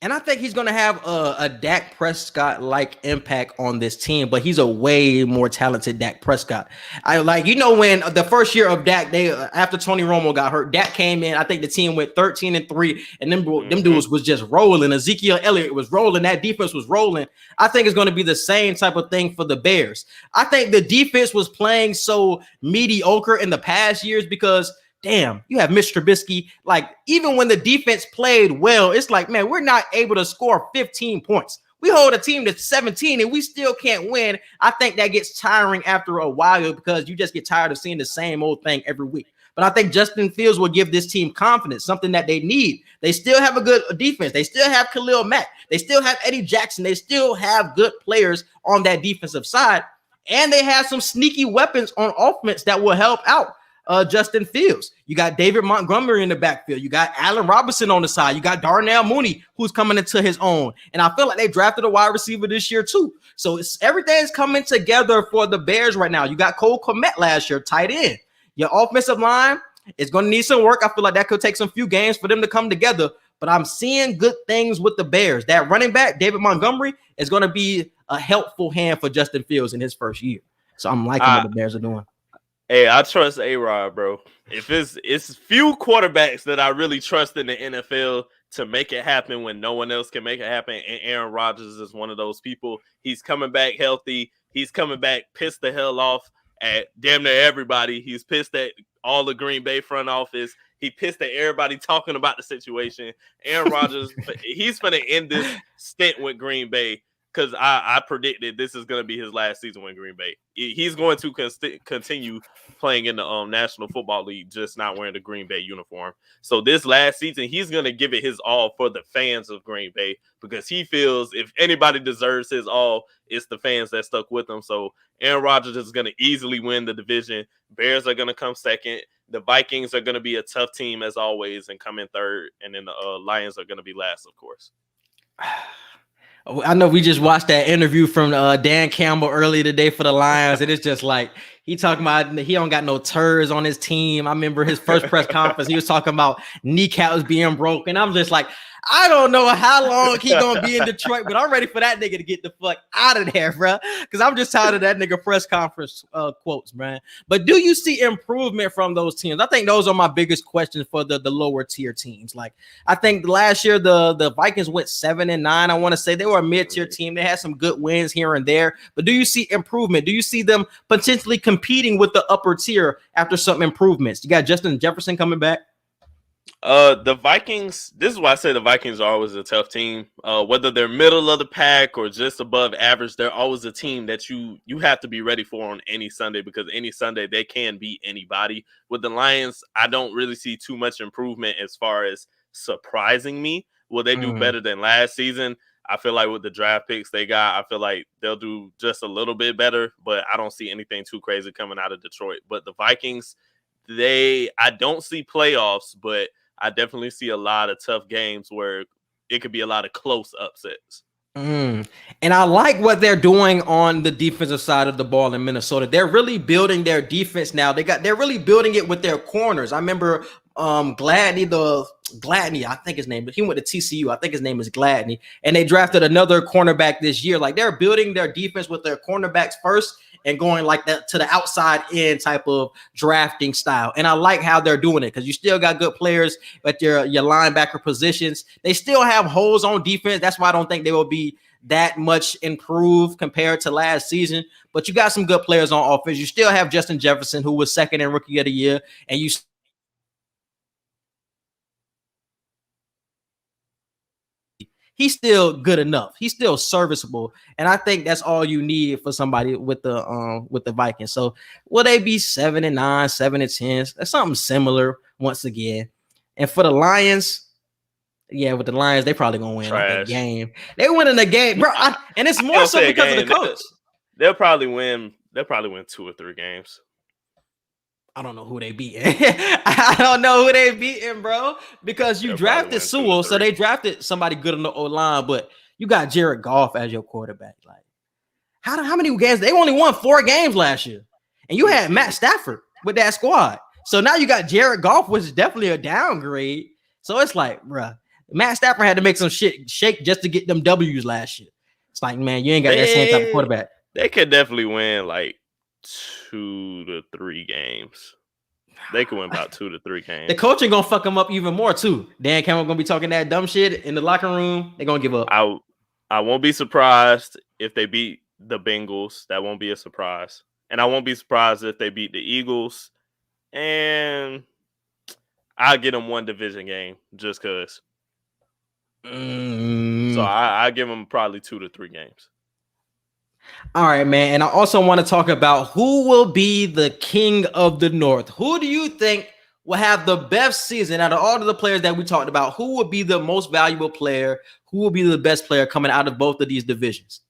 And I think he's going to have a Dak Prescott-like impact on this team, but he's a way more talented Dak Prescott. When the first year of Dak, after Tony Romo got hurt, Dak came in. I think the team went 13-3, and them dudes was just rolling. Ezekiel Elliott was rolling. That defense was rolling. I think it's going to be the same type of thing for the Bears. I think the defense was playing so mediocre in the past years because damn, you have Mr. Trubisky. Like, even when the defense played well, it's like, man, we're not able to score 15 points. We hold a team to 17 and we still can't win. I think that gets tiring after a while because you just get tired of seeing the same old thing every week. But I think Justin Fields will give this team confidence, something that they need. They still have a good defense. They still have Khalil Mack. They still have Eddie Jackson. They still have good players on that defensive side. And they have some sneaky weapons on offense that will help out Justin Fields. You got David Montgomery in the backfield. You got Allen Robinson on the side. You got Darnell Mooney, who's coming into his own. And I feel like they drafted a wide receiver this year too. So everything's coming together for the Bears right now. You got Cole Kmet last year, tight end. Your offensive line is going to need some work. I feel like that could take some few games for them to come together. But I'm seeing good things with the Bears. That running back, David Montgomery, is going to be a helpful hand for Justin Fields in his first year. So I'm liking what the Bears are doing. Hey, I trust A-Rod, bro. If it's few quarterbacks that I really trust in the NFL to make it happen when no one else can make it happen, and Aaron Rodgers is one of those people. He's coming back healthy. He's coming back pissed the hell off at damn near everybody. He's pissed at all the Green Bay front office. He pissed at everybody talking about the situation. Aaron Rodgers, he's going to end this stint with Green Bay. Because I predicted this is going to be his last season with Green Bay. He's going to continue playing in the National Football League, just not wearing the Green Bay uniform. So this last season, he's going to give it his all for the fans of Green Bay, because he feels if anybody deserves his all, it's the fans that stuck with him. So Aaron Rodgers is going to easily win the division. Bears are going to come second. The Vikings are going to be a tough team as always and come in third. And then the Lions are going to be last, of course. I know we just watched that interview from Dan Campbell earlier today for the Lions, and it's just like he talking about he don't got no turds on his team. I remember his first press conference, he was talking about kneecaps being broken. I'm just like, I don't know how long he gonna be in Detroit, but I'm ready for that nigga to get the fuck out of there, bro. Because I'm just tired of that nigga press conference quotes, man. But do you see improvement from those teams? I think those are my biggest questions for the lower tier teams. Like, I think last year the Vikings went 7-9. I want to say they were a mid-tier team. They had some good wins here and there. But do you see improvement? Do you see them potentially competing with the upper tier after some improvements? You got Justin Jefferson coming back. The Vikings, this is why I say the Vikings are always a tough team. Whether they're middle of the pack or just above average, they're always a team that you have to be ready for on any Sunday, because any Sunday they can beat anybody. With the Lions, I don't really see too much improvement as far as surprising me. Will they do better than last season? I feel like with the draft picks they got, I feel like they'll do just a little bit better, but I don't see anything too crazy coming out of Detroit. But the Vikings, I don't see playoffs, but I definitely see a lot of tough games where it could be a lot of close upsets. And I like what they're doing on the defensive side of the ball in Minnesota. They're really building their defense now. They're really building it with their corners. I remember Gladney, I think his name, but he went to TCU. I think his name is Gladney. And they drafted another cornerback this year. Like, they're building their defense with their cornerbacks first and going like that to the outside end type of drafting style. And I like how they're doing it, because you still got good players at your linebacker positions. They still have holes on defense. That's why I don't think they will be that much improved compared to last season. But you got some good players on offense. You still have Justin Jefferson, who was second in Rookie of the Year, and you he's still good enough. He's still serviceable. And I think that's all you need for somebody with the Vikings. So will they be 7-9, 7-10? That's something similar once again. And for the Lions, yeah, with the Lions, they probably gonna win like a game. They winning the game, bro. And it's more so because of the coach. They'll probably win 2 or 3 games. I don't know who they beating. I don't know who they beating, bro. Because you drafted Sewell, so they drafted somebody good on the O-line, but you got Jared Goff as your quarterback. Like, how many games? They only won 4 games last year, and you had Matt Stafford with that squad. So now you got Jared Goff, which is definitely a downgrade. So it's like, bro, Matt Stafford had to make some shit shake just to get them W's last year. It's like, man, you ain't got that same type of quarterback. They could definitely win like 2 to 3 games. They could win about 2 to 3 games. The coaching gonna fuck them up even more too. Dan Campbell gonna be talking that dumb shit in the locker room. They're gonna give up. I won't be surprised if they beat the Bengals. That won't be a surprise. And I won't be surprised if they beat the Eagles. And I'll get them 1 division game just because. So I give them probably 2 to 3 games. All right, man. And I also want to talk about who will be the king of the North. Who do you think will have the best season out of all of the players that we talked about, who would be the most valuable player? Who will be the best player coming out of both of these divisions?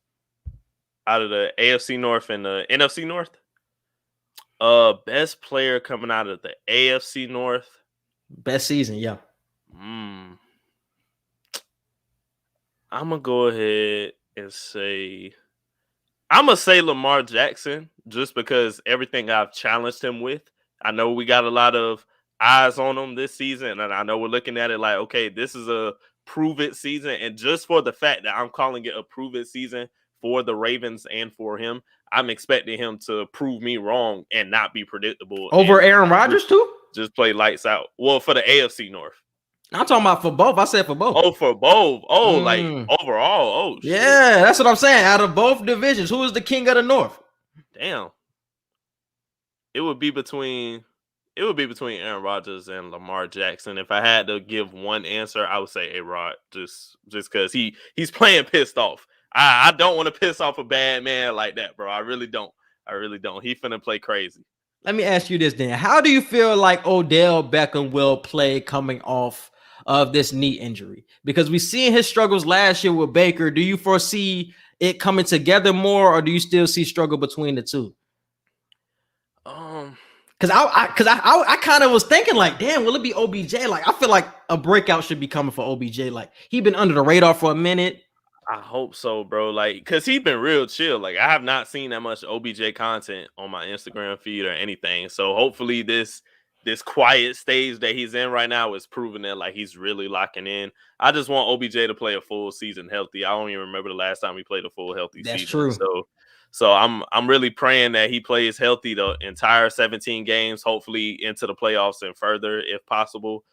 Out of the AFC North and the NFC North? Best player coming out of the AFC North. Best season, yeah. I'm gonna go ahead and say Lamar Jackson, just because everything I've challenged him with. I know we got a lot of eyes on him this season, and I know we're looking at it like, okay, this is a prove it season, and just for the fact that I'm calling it a prove it season for the Ravens and for him, I'm expecting him to prove me wrong and not be predictable. Over Aaron Rodgers too? Just play lights out. Well, for the AFC North. I'm talking about for both. I said for both. Oh, for both. Oh, like overall. Oh, shit. Yeah, that's what I'm saying. Out of both divisions, who is the king of the North? Damn. It would be between Aaron Rodgers and Lamar Jackson. If I had to give one answer, I would say A-Rod, just because he's playing pissed off. I don't want to piss off a bad man like that, bro. I really don't. He finna play crazy. Let me ask you this then. How do you feel like Odell Beckham will play coming off of this knee injury? Because we seen his struggles last year with Baker. Do you foresee it coming together more, or do you still see struggle between the two? Because I kind of was thinking like, damn, will it be OBJ? Like, I feel like a breakout should be coming for OBJ. Like, he been under the radar for a minute. I hope so, bro. Like, because he's been real chill. Like, I have not seen that much OBJ content on my Instagram feed or anything. So hopefully this quiet stage that he's in right now is proving that like he's really locking in. I just want OBJ to play a full season healthy. I don't even remember the last time he played a full healthy season. That's true. So I'm really praying that he plays healthy the entire 17 games, hopefully into the playoffs and further if possible.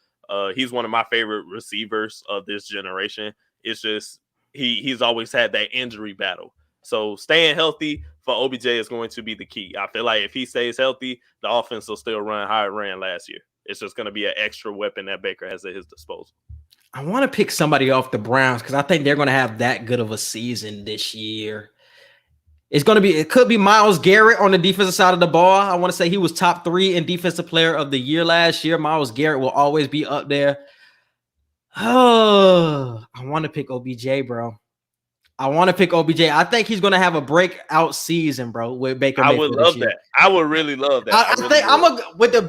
He's one of my favorite receivers of this generation. It's just he's always had that injury battle. So staying healthy for OBJ is going to be the key. I feel like if he stays healthy, the offense will still run how it ran last year. It's just going to be an extra weapon that Baker has at his disposal. I want to pick somebody off the Browns because I think they're going to have that good of a season this year. It could be Myles Garrett on the defensive side of the ball. I want to say he was top 3 in defensive player of the year last year. Myles Garrett will always be up there. Oh, I want to pick OBJ, bro. I think he's going to have a breakout season, bro, with Baker Mayfield. I would love that. I would really love that. I think with the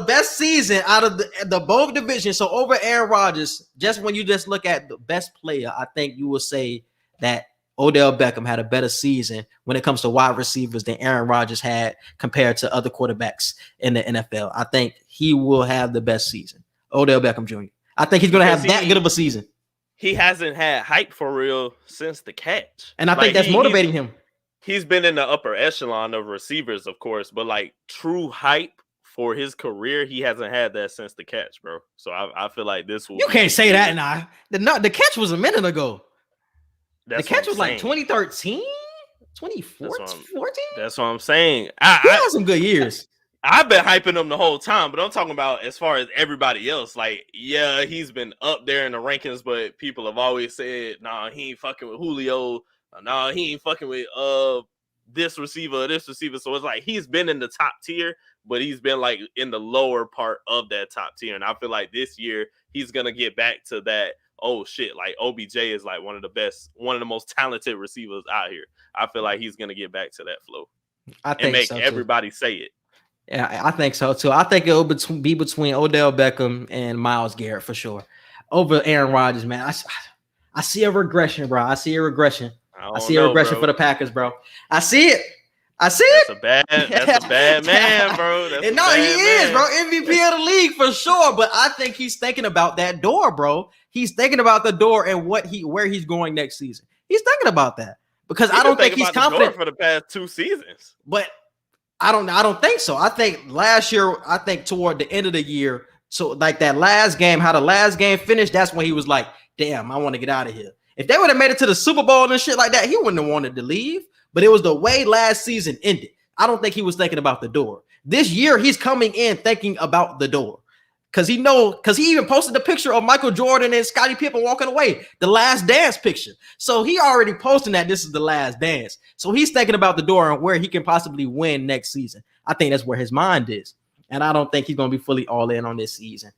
best season out of the both divisions. So over Aaron Rodgers, just when you just look at the best player, I think you will say that Odell Beckham had a better season when it comes to wide receivers than Aaron Rodgers had compared to other quarterbacks in the NFL. I think he will have the best season. Odell Beckham Jr. I think he's going to have that good of a season. He hasn't had hype for real since the catch. And I think that's motivating him. He's been in the upper echelon of receivers, of course, but like true hype for his career, he hasn't had that since the catch, bro. So I feel like this will. You can't say that now. The catch was a minute ago. The catch was like 2013, 2014. That's what I'm saying. He had some good years. I've been hyping him the whole time, but I'm talking about as far as everybody else. Like, yeah, he's been up there in the rankings, but people have always said, nah, he ain't fucking with Julio. Nah, he ain't fucking with this receiver. So it's like he's been in the top tier, but he's been like in the lower part of that top tier. And I feel like this year he's gonna get back to that. Oh shit, like OBJ is like one of the most talented receivers out here. I feel like he's gonna get back to that flow. I think make so everybody say it. Yeah, I think so too. I think it'll be between Odell Beckham and Myles Garrett for sure. Over Aaron Rodgers, man. I see a regression, bro. I see a regression for the Packers, bro. I see it. That's a bad man, bro. He is, bro. MVP of the league for sure. But I think he's thinking about that door, bro. He's thinking about the door and where he's going next season. He's thinking about that because I don't think he's confident for the past 2 seasons. But I don't think so. I think last year, toward the end of the year, so like that last game, how the last game finished, that's when he was like, damn, I want to get out of here. If they would have made it to the Super Bowl and shit like that, he wouldn't have wanted to leave. But it was the way last season ended. I don't think he was thinking about the door. This year, he's coming in thinking about the door. Because he even posted the picture of Michael Jordan and Scottie Pippen walking away, the last dance picture. So he already posting that this is the last dance. So he's thinking about the door and where he can possibly win next season. I think that's where his mind is. And I don't think he's going to be fully all in on this season.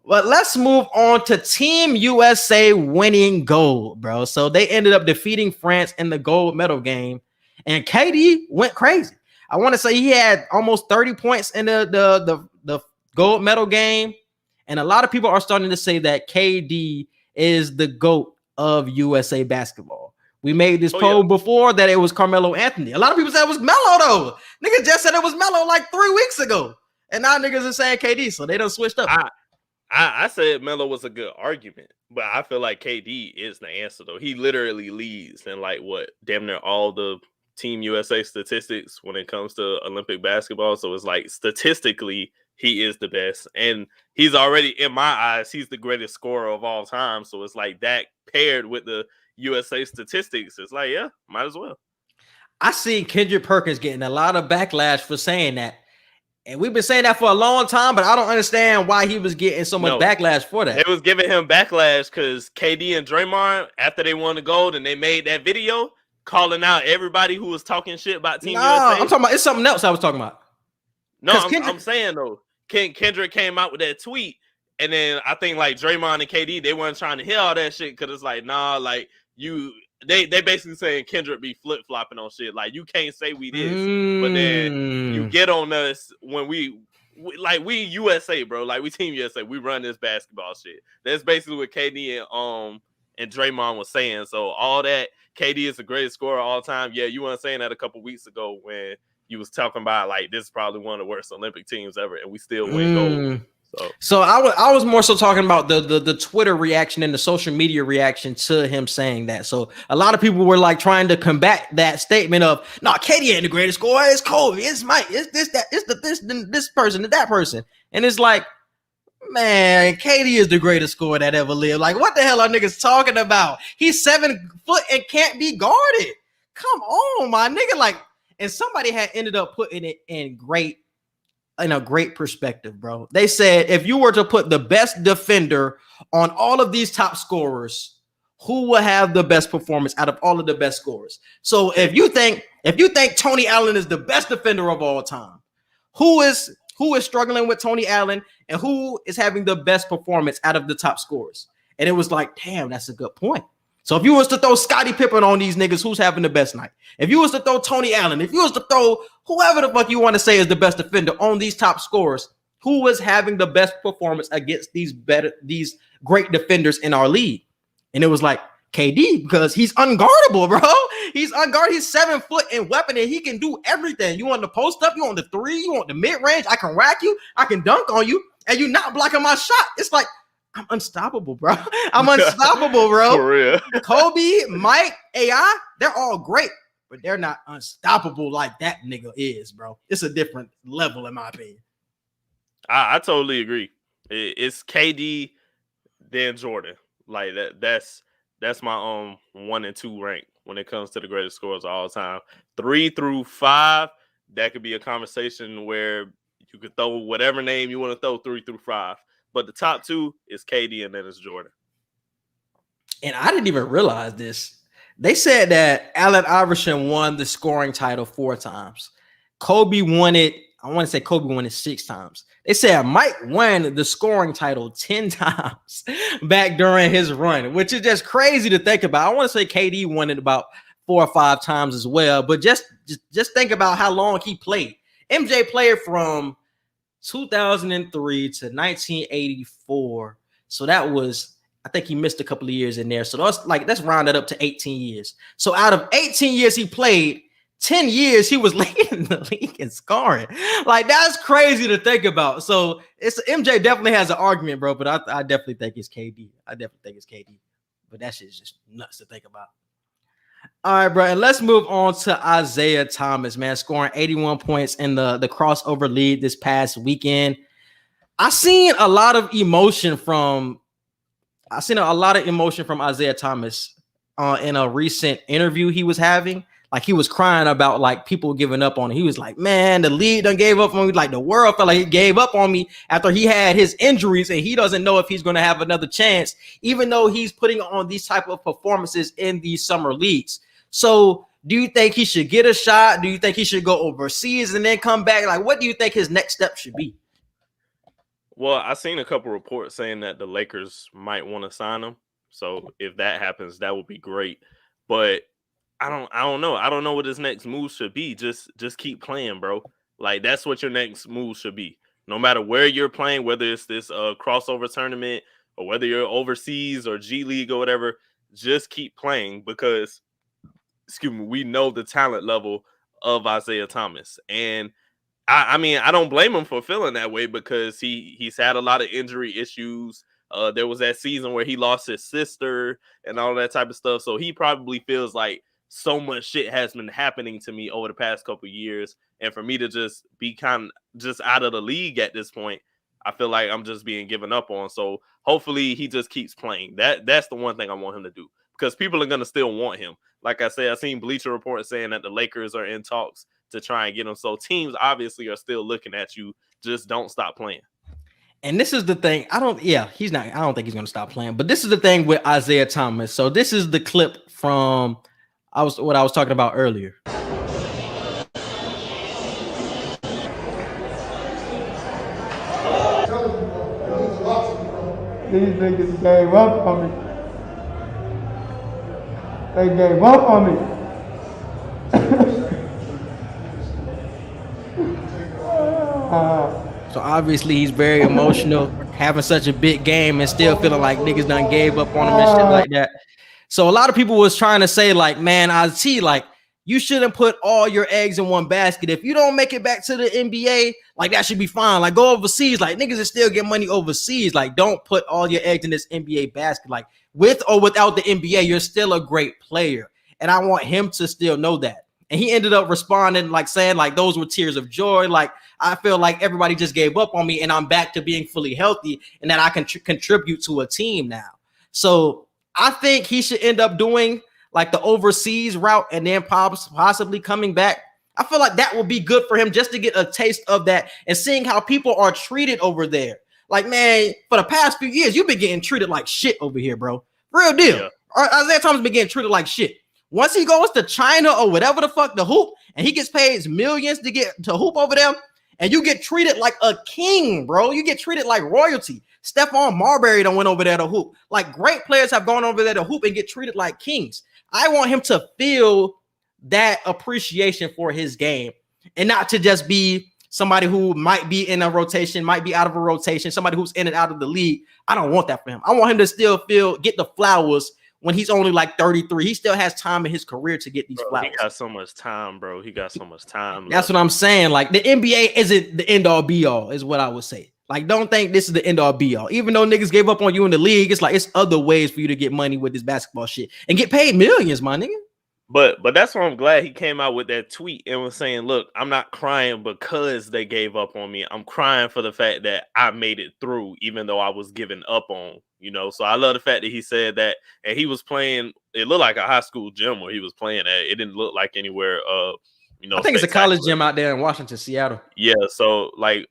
But let's move on to Team USA winning gold, bro. So they ended up defeating France in the gold medal game. And KD went crazy. I want to say he had almost 30 points in the gold medal game. And a lot of people are starting to say that KD is the GOAT of USA basketball. We made this poll before that it was Carmelo Anthony. A lot of people said it was Melo, though. Niggas just said it was Melo like 3 weeks ago. And now niggas are saying KD, so they done switched up. I said Melo was a good argument, but I feel like KD is the answer, though. He literally leads in like damn near all the Team USA statistics when it comes to Olympic basketball. So it's like statistically, he is the best. And he's already, in my eyes, he's the greatest scorer of all time. So it's like that paired with the USA statistics. It's like, yeah, might as well. I see Kendrick Perkins getting a lot of backlash for saying that. And we've been saying that for a long time, but I don't understand why he was getting so much backlash for that. It was giving him backlash because KD and Draymond, after they won the gold and they made that video calling out everybody who was talking shit about Team USA. I'm talking about, it's something else I was talking about. No, I'm saying though, Kendrick came out with that tweet, and then I think like Draymond and KD, they weren't trying to hear all that shit because it's like, nah, like they basically saying Kendrick be flip flopping on shit. Like you can't say we this, but then you get on us when we USA, bro. Like we Team USA, we run this basketball shit. That's basically what KD and Draymond was saying. So all that KD is the greatest scorer of all time. Yeah, you weren't saying that a couple weeks ago when you was talking about like this is probably one of the worst Olympic teams ever, and we still win gold. So I was more so talking about the Twitter reaction and the social media reaction to him saying that. So a lot of people were like trying to combat that statement of no, KD ain't the greatest scorer. It's Kobe. It's Mike. It's this that. It's this person and that person. And it's like, man, KD is the greatest scorer that ever lived. Like, what the hell are niggas talking about? He's 7 foot and can't be guarded. Come on, my nigga. Like, and somebody had ended up putting it in a great perspective, bro. They said if you were to put the best defender on all of these top scorers, who will have the best performance out of all of the best scorers? So if you think Tony Allen is the best defender of all time, who is struggling with Tony Allen and who is having the best performance out of the top scorers? And it was like, damn, that's a good point. So if you was to throw Scottie Pippen on these niggas, who's having the best night? If you was to throw Tony Allen, if you was to throw whoever the fuck you want to say is the best defender on these top scorers, who was having the best performance against these great defenders in our league? And it was like KD, because he's unguardable, bro. He's unguardable. He's 7 foot and weapon, and he can do everything. You want the post up, you want the three, you want the mid range. I can rack you, I can dunk on you, and you're not blocking my shot. It's like, I'm unstoppable, bro. I'm unstoppable, bro. For real. Kobe, Mike, AI, they're all great, but they're not unstoppable like that nigga is, bro. It's a different level, in my opinion. I totally agree. It's KD, then Jordan. Like that's my 1 and 2 rank when it comes to the greatest scorers of all time. 3 through 5, that could be a conversation where you could throw whatever name you want to throw 3 through 5. But the top 2 is KD and then it's Jordan. And I didn't even realize this. They said that Allen Iverson won the scoring title 4 times. Kobe won it. I want to say Kobe won it 6 times. They said Mike won the scoring title 10 times back during his run, which is just crazy to think about. I want to say KD won it about 4 or 5 times as well. But just think about how long he played. MJ played from 2003 to 1984. So that was, I think he missed a couple of years in there. So that's rounded up to 18 years. So out of 18 years he played, 10 years he was leading the league in scoring. Like, that's crazy to think about. So it's MJ definitely has an argument, bro. But I definitely think it's KD. But that shit's just nuts to think about. All right, bro, and let's move on to Isaiah Thomas, man, scoring 81 points in the crossover lead this past weekend. I seen a lot of emotion from Isaiah Thomas in a recent interview he was having. Like, he was crying about like people giving up on him. He was like, man, the league done gave up on me. Like, the world felt like he gave up on me after he had his injuries, and he doesn't know if he's going to have another chance, even though he's putting on these type of performances in these summer leagues. So Do you think he should get a shot? Do you think he should go overseas and then come back? Like, what do you think his next step should be? Well, I seen a couple reports saying that the Lakers might want to sign him. So if that happens, that would be great. But I don't know. I don't know what his next move should be. Just keep playing, bro. Like, that's what your next move should be. No matter where you're playing, whether it's this crossover tournament or whether you're overseas or G League or whatever, just keep playing because, we know the talent level of Isaiah Thomas. And I mean, I don't blame him for feeling that way because he's had a lot of injury issues. There was that season where he lost his sister and all that type of stuff. So he probably feels like so much shit has been happening to me over the past couple of years. And for me to just be just out of the league at this point, I feel like I'm just being given up on. So hopefully he just keeps playing. That's the one thing I want him to do because people are going to still want him. Like I said, I've seen Bleacher Report saying that the Lakers are in talks to try and get him. So teams obviously are still looking at you. Just don't stop playing. And this is the thing. I don't think he's going to stop playing. But this is the thing with Isaiah Thomas. So this is the clip from what I was talking about earlier. These niggas gave up on me. They gave up on me. So obviously he's very emotional, having such a big game and still feeling like niggas done gave up on him and shit like that. So a lot of people was trying to say like, man, I see like you shouldn't put all your eggs in one basket. If you don't make it back to the NBA, like that should be fine. Like go overseas, like niggas is still get money overseas. Like don't put all your eggs in this NBA basket. Like with or without the NBA, you're still a great player. And I want him to still know that. And he ended up responding like saying like those were tears of joy. Like I feel like everybody just gave up on me and I'm back to being fully healthy and that I can contribute to a team now. So I think he should end up doing like the overseas route and then possibly coming back. I feel like that would be good for him just to get a taste of that and seeing how people are treated over there. Like, man, for the past few years, you've been getting treated like shit over here, bro. Real deal. Yeah. Isaiah Thomas been getting treated like shit. Once he goes to China or whatever the fuck to hoop and he gets paid millions to get to hoop over there and you get treated like a king, bro. You get treated like royalty. Stephon Marbury done went over there to hoop. Like great players have gone over there to hoop and get treated like kings. I want him to feel that appreciation for his game and not to just be somebody who might be in a rotation, might be out of a rotation, somebody who's in and out of the league. I don't want that for him. I want him to still get the flowers when he's only like 33. He still has time in his career to get these flowers. He got so much time, bro. He got so much time. That's what I'm saying. Like the NBA isn't the end all be all is what I would say. Like, don't think this is the end all be all. Even though niggas gave up on you in the league, it's like it's other ways for you to get money with this basketball shit and get paid millions, my nigga. But that's why I'm glad he came out with that tweet and was saying, look, I'm not crying because they gave up on me. I'm crying for the fact that I made it through, even though I was given up on, you know. So I love the fact that he said that, and he was playing, it looked like a high school gym where he was playing at. It didn't look like anywhere, you know. I think it's a college gym out there in Washington, Seattle. Yeah, so like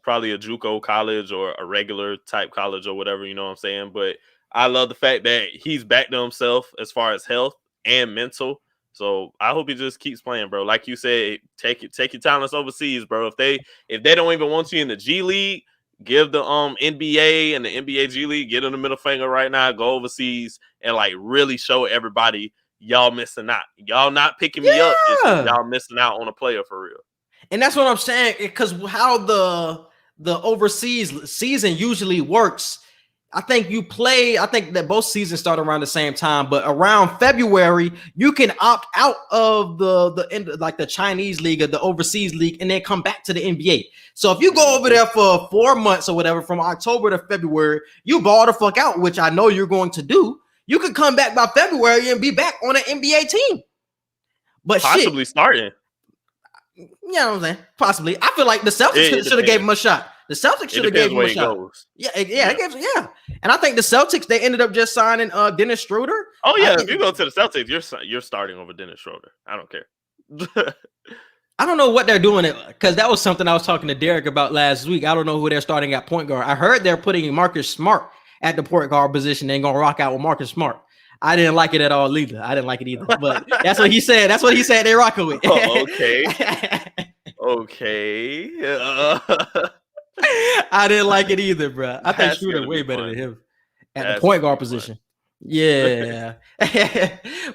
probably a JUCO college or a regular type college or whatever, you know what I'm saying? But I love the fact that he's back to himself as far as health and mental. So I hope he just keeps playing, bro. Like you said, take your talents overseas, bro. If they don't even want you in the G League, give the NBA and the NBA G League, get them the middle finger right now, go overseas and like really show everybody y'all missing out. Y'all not picking me up. It's just y'all missing out on a player for real. And that's what I'm saying, because how the overseas season usually works, I think that both seasons start around the same time, but around February, you can opt out of the Chinese league or the overseas league and then come back to the NBA. So if you go over there for 4 months or whatever, from October to February, you ball the fuck out, which I know you're going to do. You could come back by February and be back on an NBA team. But possibly starting. You know what I'm saying? Possibly. I feel like the Celtics should have gave him a shot. The Celtics should have gave him a shot. Yeah. And I think the Celtics, they ended up just signing Dennis Schroeder. Oh yeah, if you go to the Celtics, you're starting over Dennis Schroeder. I don't care. I don't know what they're doing because that was something I was talking to Derek about last week. I don't know who they're starting at point guard. I heard they're putting Marcus Smart at the point guard position. They're gonna rock out with Marcus Smart. I didn't like it at all either. I didn't like it either. But that's what he said. That's what he said they're rocking with. Okay. Okay. I didn't like it either, bro. I think That's Schroeder gonna way be better fun. than him at That's the point gonna guard be fun. position. Yeah.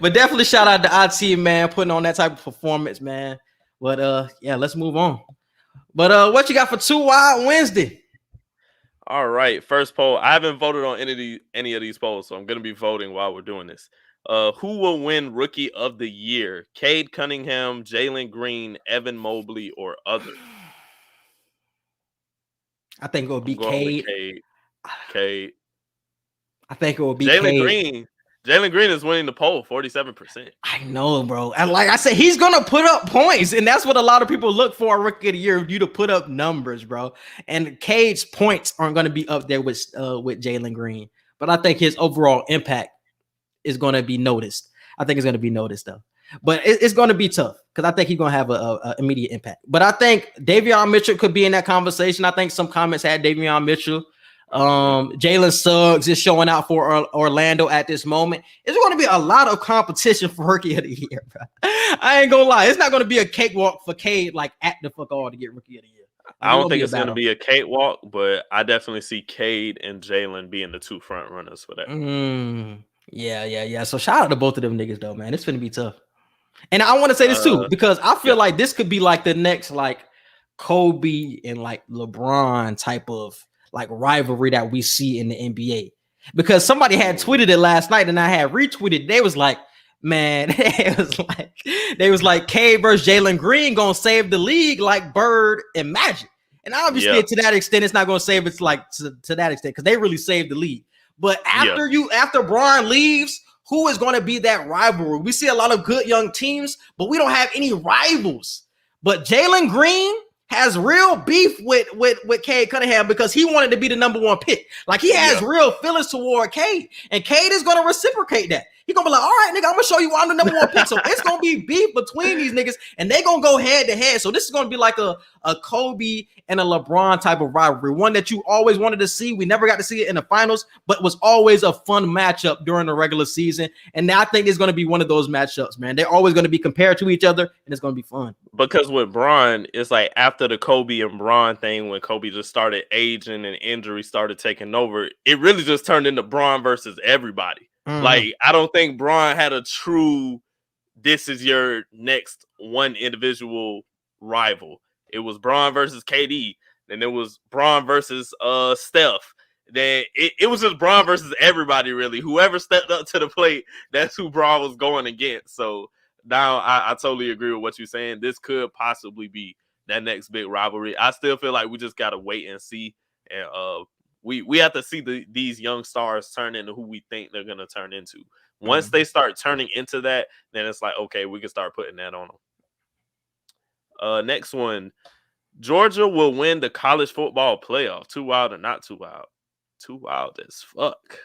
But definitely shout out to IT, man, putting on that type of performance, man. But yeah, let's move on. But what you got for Too Wild Wednesday? All right, first poll. I haven't voted on any of these polls, so I'm gonna be voting while we're doing this. Who will win Rookie of the Year? Cade Cunningham, Jalen Green, Evan Mobley, or other? I think it would be I'm going with Cade. Cade. I think it would be Jalen Cade. Green. Jalen Green is winning the poll, 47%. I know, bro. And like I said, he's gonna put up points, and that's what a lot of people look for a Rookie of the Year, you to put up numbers, bro. And Cade's points aren't gonna be up there with Jalen Green, but I think his overall impact is gonna be noticed. I think it's gonna be noticed though, but it's gonna be tough because I think he's gonna have a immediate impact. But I think Davion Mitchell could be in that conversation. I think some comments had Davion Mitchell. Jalen Suggs is showing out for Orlando at this moment. It's going to be a lot of competition for Rookie of the Year, bro. I ain't gonna lie, it's not going to be a cakewalk for Cade like at the fuck all to get Rookie of the Year. I don't think it's going to be a cakewalk, but I definitely see Cade and Jalen being the two front runners for that. Yeah. So shout out to both of them niggas though, man. It's going to be tough. And I want to say this too because I feel like this could be like the next like Kobe and like LeBron type of like rivalry that we see in the NBA, because somebody had tweeted it last night and I had retweeted. They was like, man, they was like Cade versus Jalen Green gonna save the league like Bird and Magic. And obviously to that extent, it's not gonna save it's like to that extent because they really saved the league. But after Bron leaves, who is going to be that rivalry? We see a lot of good young teams, but we don't have any rivals. But Jalen Green has real beef with Cade Cunningham because he wanted to be the number one pick. Like he has real feelings toward Cade, and Cade is going to reciprocate that. He's going to be like, all right, nigga, I'm going to show you why I'm the number one pick. So it's going to be beef between these niggas, and they're going to go head to head. So this is going to be like a Kobe and a LeBron type of rivalry, one that you always wanted to see. We never got to see it in the finals, but was always a fun matchup during the regular season. And now I think it's going to be one of those matchups, man. They're always going to be compared to each other, and it's going to be fun. Because with Bron, it's like after the Kobe and Bron thing, when Kobe just started aging and injuries started taking over, it really just turned into Bron versus everybody. Like, I don't think Bron had a true, this is your next one individual rival. It was Bron versus KD. Then it was Bron versus Steph. Then it was just Bron versus everybody, really. Whoever stepped up to the plate, that's who Bron was going against. So now I totally agree with what you're saying. This could possibly be that next big rivalry. I still feel like we just got to wait and see. And we have to see these young stars turn into who we think they're going to turn into. Once they start turning into that, then it's like, okay, we can start putting that on them. Next one. Georgia will win the college football playoff. Too wild or not too wild? Too wild as fuck.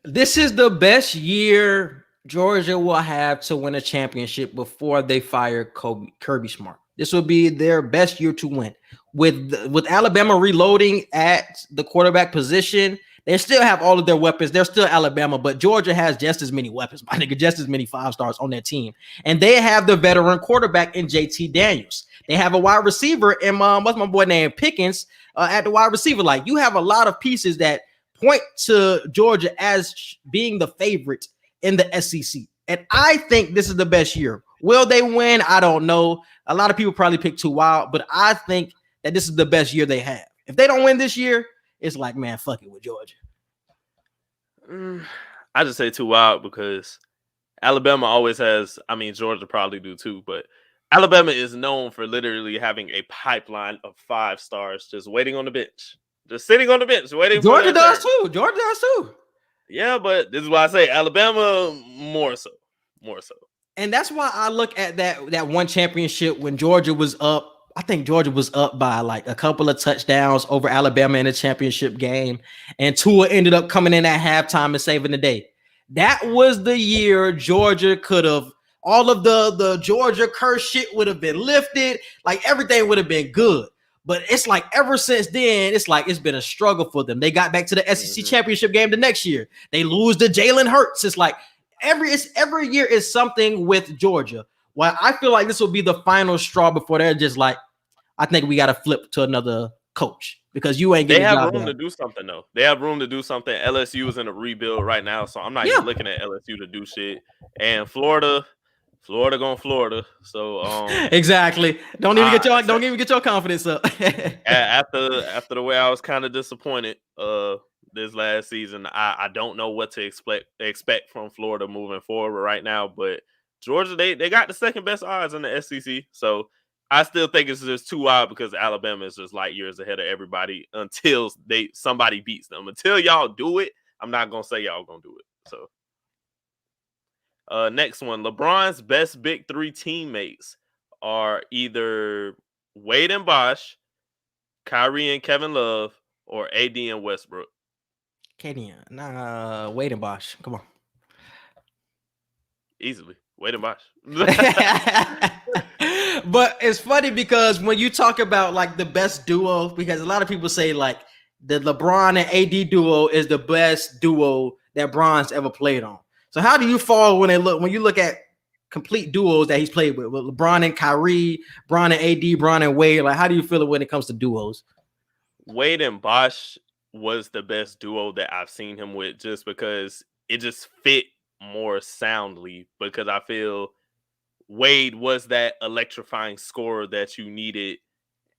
This is the best year Georgia will have to win a championship before they fire Kirby Smart. This will be their best year to win. With Alabama reloading at the quarterback position, they still have all of their weapons. They're still Alabama, but Georgia has just as many weapons, my nigga, just as many 5-stars on their team. And they have the veteran quarterback in JT Daniels. They have a wide receiver in what's my boy named Pickens at the wide receiver. Like, you have a lot of pieces that point to Georgia as being the favorite in the SEC. And I think this is the best year. Will they win? I don't know. A lot of people probably pick Too Wild, but I think that this is the best year they have. If they don't win this year, it's like, man, fuck it with Georgia. I just say Too Wild because Alabama always has, I mean, Georgia probably do too, but Alabama is known for literally having a pipeline of 5-stars just waiting on the bench. Just sitting on the bench waiting. Georgia does too. Georgia does too. Yeah, but this is why I say Alabama more so. And that's why I look at that one championship when Georgia was up. I think Georgia was up by like a couple of touchdowns over Alabama in the championship game. And Tua ended up coming in at halftime and saving the day. That was the year Georgia could have, all of the Georgia curse shit would have been lifted. Like, everything would have been good. But it's like ever since then, it's like it's been a struggle for them. They got back to the SEC championship game the next year. They lose to Jalen Hurts. It's like every year is something with Georgia. Well, I feel like this will be the final straw before they're just like, I think we got to flip to another coach because you ain't getting. They have room to do something though. They have room to do something. LSU is in a rebuild right now, so I'm not even looking at LSU to do shit. And Florida going Florida. So exactly. Don't even get your confidence up. after the way I was kind of disappointed this last season, I don't know what to expect from Florida moving forward right now. But Georgia, they got the second best odds in the SEC. So I still think it's just too wild because Alabama is just light years ahead of everybody until somebody beats them. Until y'all do it, I'm not gonna say y'all gonna do it. So. Next one, LeBron's best big three teammates are either Wade and Bosh, Kyrie and Kevin Love, or AD and Westbrook. Wade and Bosh. Come on. Easily. Wade and Bosh. But it's funny because when you talk about like the best duo, because a lot of people say like the LeBron and AD duo is the best duo that Bron's ever played on. So how do you fall when you look at complete duos that he's played with LeBron and Kyrie, Bron and AD, Bron and Wade? Like, how do you feel it when it comes to duos? Wade and Bosh was the best duo that I've seen him with, just because it just fit more soundly. Because I feel Wade was that electrifying scorer that you needed,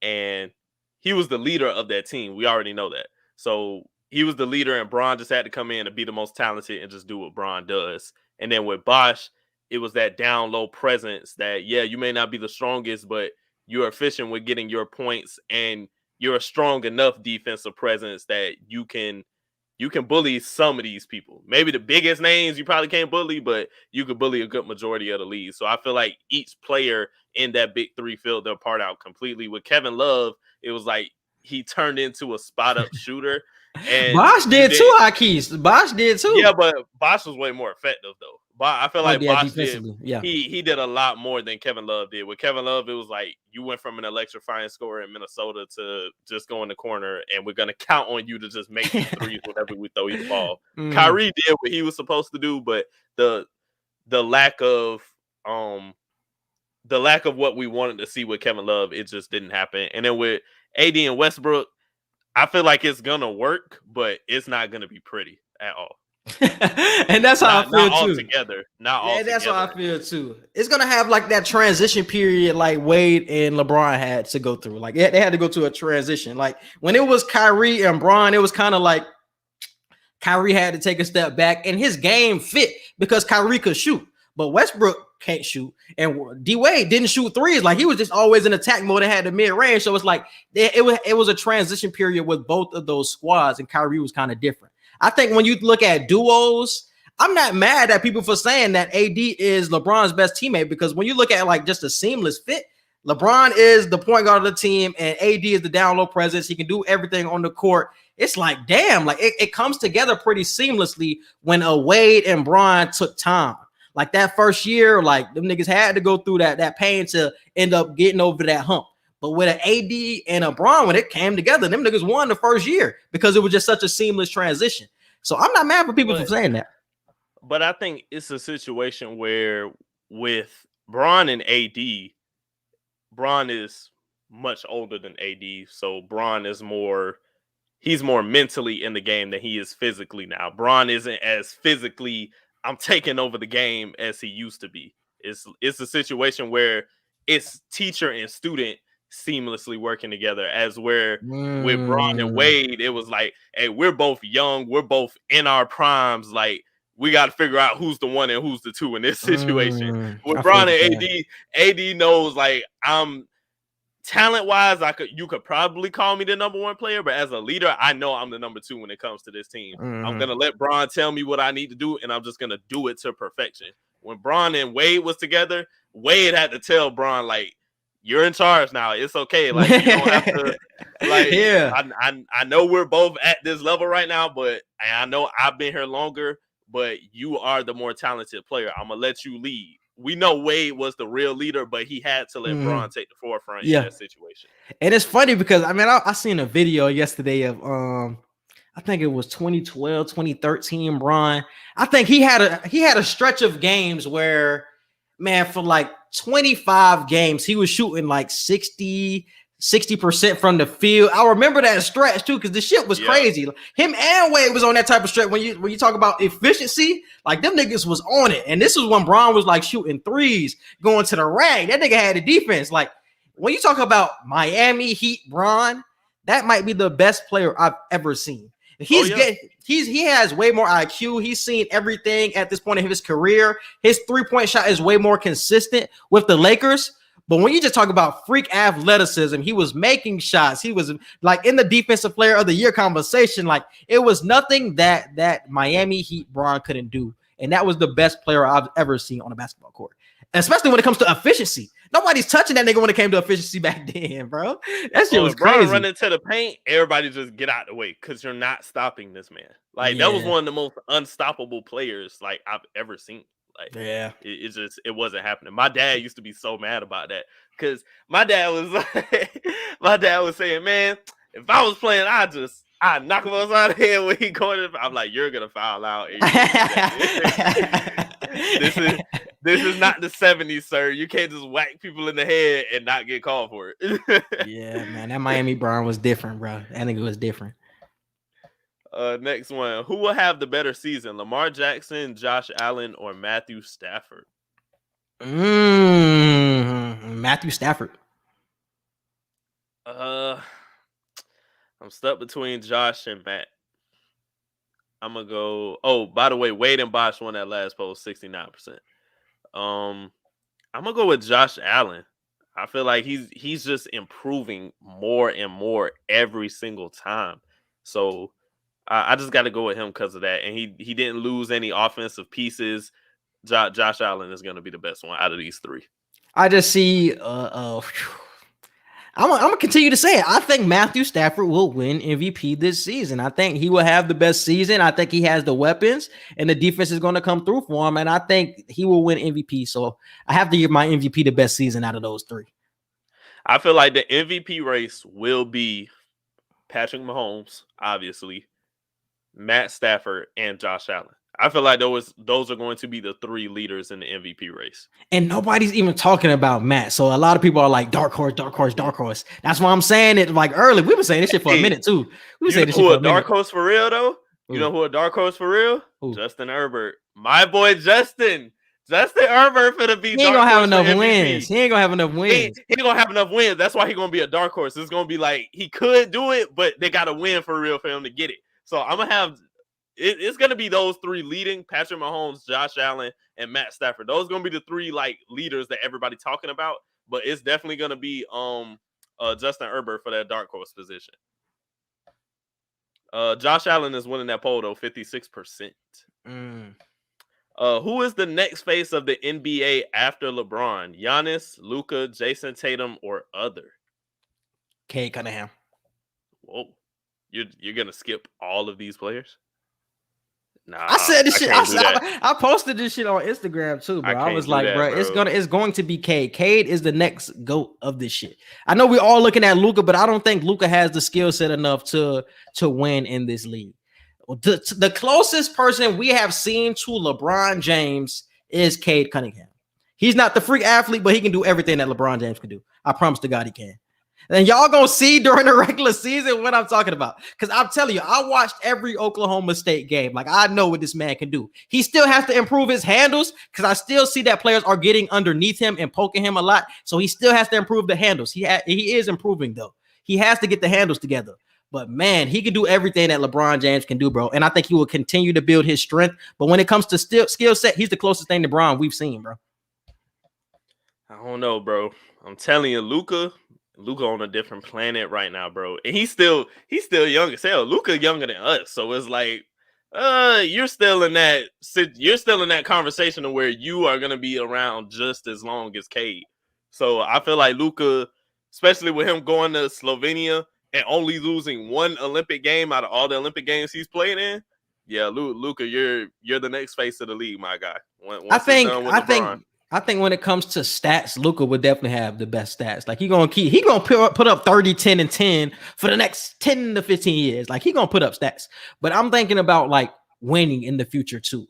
and he was the leader of that team. We already know that. So he was the leader, and Bron just had to come in and be the most talented and just do what Bron does. And then with Bosh, it was that down low presence that, yeah, you may not be the strongest, but you're efficient with getting your points, and you're a strong enough defensive presence that you can bully some of these people. Maybe the biggest names you probably can't bully, but you could bully a good majority of the league. So I feel like each player in that big three filled their part out completely. With Kevin Love, it was like he turned into a spot-up shooter. And Bosh did too, Hakeem. Bosh did too. Yeah, but Bosh was way more effective though. But I feel like Bosh did. Yeah, he did a lot more than Kevin Love did. With Kevin Love, it was like you went from an electrifying scorer in Minnesota to just go in the corner, and we're gonna count on you to just make threes whenever we throw you the ball. Kyrie did what he was supposed to do, but the lack of what we wanted to see with Kevin Love, it just didn't happen. And then with AD and Westbrook, I feel like it's gonna work, but it's not gonna be pretty at all. And that's how I feel not too. Altogether. That's how I feel too. It's gonna have like that transition period, like Wade and LeBron had to go through. Like they had to go to a transition. Like when it was Kyrie and Bron, it was kind of like Kyrie had to take a step back, and his game fit because Kyrie could shoot, but Westbrook can't shoot, and D Wade didn't shoot threes. Like he was just always in attack mode and had the mid range. So it's like it was a transition period with both of those squads, and Kyrie was kind of different. I think when you look at duos, I'm not mad at people for saying that AD is LeBron's best teammate, because when you look at like just a seamless fit, LeBron is the point guard of the team and AD is the down low presence. He can do everything on the court. It's like, damn, like it comes together pretty seamlessly when a Wade and Bron took time. Like that first year, like them niggas had to go through that pain to end up getting over that hump. But with an AD and a Bron, when it came together, them niggas won the first year because it was just such a seamless transition. So I'm not mad for people for saying that. But I think it's a situation where with Bron and AD, Bron is much older than AD. So Bron is he's more mentally in the game than he is physically now. Bron isn't as physically, I'm taking over the game as he used to be. It's a situation where it's teacher and student seamlessly working together, as where with Bron and Wade, it was like, hey, we're both young, we're both in our primes, like we got to figure out who's the one and who's the two in this situation. With Bron and AD knows, like, I'm talent wise, you could probably call me the number one player, but as a leader, I know I'm the number two when it comes to this team. I'm gonna let Bron tell me what I need to do, and I'm just gonna do it to perfection. When Bron and Wade was together, Wade had to tell Bron, like, you're in charge now. It's okay. Like, you don't have to, like, yeah. I know we're both at this level right now, but I know I've been here longer, but you are the more talented player. I'm going to let you lead. we know Wade was the real leader, but he had to let Bron take the forefront in that situation. And it's funny because I seen a video yesterday of I think it was 2012, 2013 Bron. I think he had a stretch of games where, man, for like 25 games, he was shooting like 60% from the field. I remember that stretch too, because the shit was crazy. Him and Wade was on that type of stretch. When you talk about efficiency, like them niggas was on it. And this was when Bron was like shooting threes, going to the rack. That nigga had a defense. Like when you talk about Miami Heat Bron, that might be the best player I've ever seen. He has way more IQ. He's seen everything at this point in his career. His 3-point shot is way more consistent with the Lakers. But when you just talk about freak athleticism, he was making shots. He was like in the defensive player of the year conversation. Like it was nothing that Miami Heat Bron couldn't do. And that was the best player I've ever seen on a basketball court, especially when it comes to efficiency. Nobody's touching that nigga when it came to efficiency back then, bro. That shit was crazy. Bron running to the paint, everybody just get out the way because you're not stopping this man. Like that was one of the most unstoppable players like I've ever seen. Like, it wasn't happening. My dad used to be so mad about that because my dad was saying, man, if I was playing, I'd knock him upside the head when he going. I'm like, you're gonna foul out. This is not the 70s, sir. You can't just whack people in the head and not get called for it. Yeah, man, that Miami Bron was different, bro. I think it was different. Next one. Who will have the better season? Lamar Jackson, Josh Allen, or Matthew Stafford? Matthew Stafford. I'm stuck between Josh and Matt. I'm gonna go. Oh, by the way, Wade and Bosch won that last poll, 69%. I'm gonna go with Josh Allen. I feel like he's just improving more and more every single time. So I just got to go with him because of that. And he didn't lose any offensive pieces. Josh Allen is going to be the best one out of these three. I just see. I'm gonna continue to say it. I think Matthew Stafford will win MVP this season. I think he will have the best season. I think he has the weapons, and the defense is going to come through for him. And I think he will win MVP. So I have to give my MVP the best season out of those three. I feel like the MVP race will be Patrick Mahomes, obviously, Matt Stafford, and Josh Allen. I feel like those are going to be the three leaders in the MVP race. And nobody's even talking about Matt. So a lot of people are like, dark horse, dark horse, dark horse. That's why I'm saying it like early. We were saying this shit for a minute too. You know who a dark horse for real though? You know who a dark horse for real? Justin Herbert. My boy Justin. Justin Herbert for the be. He ain't gonna have enough wins. He ain't gonna have enough wins. He ain't gonna have enough wins. That's why he's gonna be a dark horse. It's gonna be like he could do it, but they gotta win for real for him to get it. So I'm gonna have it's gonna be those three leading: Patrick Mahomes, Josh Allen, and Matt Stafford. Those are gonna be the three like leaders that everybody talking about. But it's definitely gonna be Justin Herbert for that dark horse position. Josh Allen is winning that poll though, 56%. Who is the next face of the NBA after LeBron? Giannis, Luka, Jason Tatum, or other? Cade Cunningham. Whoa, you're gonna skip all of these players? Nah, I said this shit. I posted this shit on Instagram too, bro. I was like, bro, it's going to be Cade. Cade is the next GOAT of this shit. I know we're all looking at Luka, but I don't think Luka has the skill set enough to win in this league. The closest person we have seen to LeBron James is Cade Cunningham. He's not the freak athlete, but he can do everything that LeBron James can do. I promise to God he can. And y'all gonna see during the regular season what I'm talking about. Because I'm telling you, I watched every Oklahoma State game. Like, I know what this man can do. He still has to improve his handles because I still see that players are getting underneath him and poking him a lot. So he still has to improve the handles. He is improving, though. He has to get the handles together. But, man, he can do everything that LeBron James can do, bro. And I think he will continue to build his strength. But when it comes to skill set, he's the closest thing to Bron we've seen, bro. I don't know, bro. I'm telling you, Luka on a different planet right now, bro. And he's still young as hell. Luka younger than us. So it's like, you're still in that conversation of where you are going to be around just as long as Cade. So I feel like Luka, especially with him going to Slovenia and only losing one Olympic game out of all the Olympic games he's played in. Yeah, Luka, you're the next face of the league, my guy. I think when it comes to stats, Luka would definitely have the best stats. Like he gonna put up 30, 10, and 10 for the next 10 to 15 years. Like he gonna put up stats. But I'm thinking about like winning in the future too.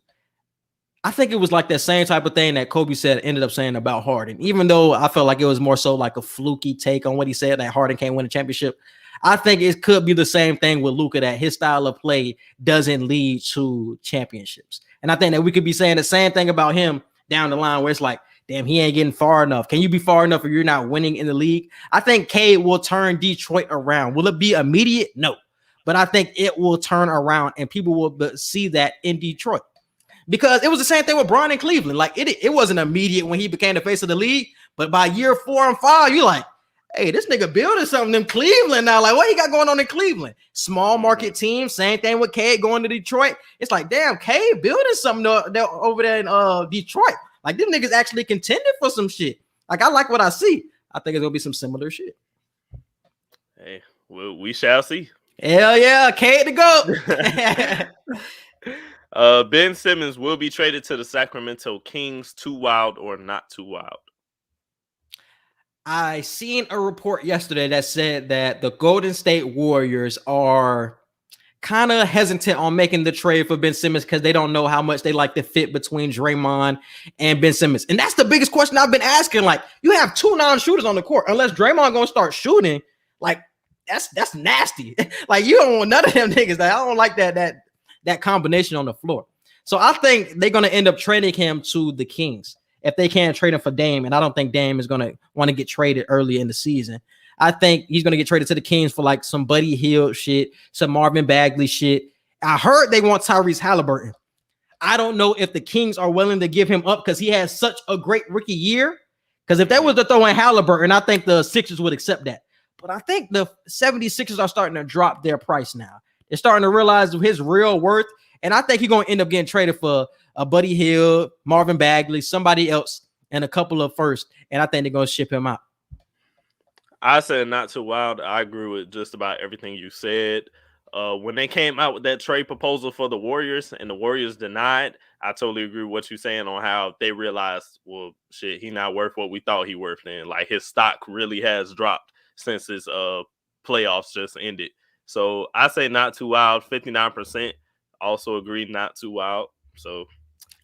I think it was like that same type of thing that Kobe ended up saying about Harden. Even though I felt like it was more so like a fluky take on what he said, that Harden can't win a championship. I think it could be the same thing with Luka, that his style of play doesn't lead to championships. And I think that we could be saying the same thing about him down the line, where it's like, damn, he ain't getting far enough. Can you be far enough if you're not winning in the league? I think Cade will turn Detroit around. Will it be immediate? No. But I think it will turn around and people will see that in Detroit. Because it was the same thing with Bron in Cleveland. Like it wasn't immediate when he became the face of the league, but by year 4 and 5, you're like, hey, this nigga building something in Cleveland now. Like, what he got going on in Cleveland? Small market team. Same thing with Cade going to Detroit. It's like, damn, Cade building something over there in Detroit. Like, them niggas actually contended for some shit. Like, I like what I see. I think it's gonna be some similar shit. Hey, we shall see. Hell yeah, Cade to go. Ben Simmons will be traded to the Sacramento Kings. Too wild or not too wild? I seen a report yesterday that said that the Golden State Warriors are kind of hesitant on making the trade for Ben Simmons because they don't know how much they like to fit between Draymond and Ben Simmons. And that's the biggest question I've been asking. Like, you have 2 non-shooters on the court. Unless Draymond gonna start shooting, like that's nasty. Like, you don't want none of them niggas. Like, I don't like that combination on the floor. So I think they're gonna end up trading him to the Kings if they can't trade him for Dame. And I don't think Dame is gonna want to get traded early in the season. I think he's going to get traded to the Kings for like some Buddy Hield shit, some Marvin Bagley shit. I heard they want Tyrese Halliburton. I don't know if the Kings are willing to give him up because he has such a great rookie year. Because if that was to throw in Halliburton, I think the Sixers would accept that. But I think the 76ers are starting to drop their price now. They're starting to realize his real worth. And I think he's going to end up getting traded for a Buddy Hield, Marvin Bagley, somebody else, and a couple of firsts. And I think they're going to ship him out. I said not too wild. I agree with just about everything you said. When they came out with that trade proposal for the Warriors and the Warriors denied, I totally agree with what you're saying on how they realized, well, shit, he's not worth what we thought he worth. And like his stock really has dropped since his playoffs just ended. So I say not too wild. 59% also agree not too wild. So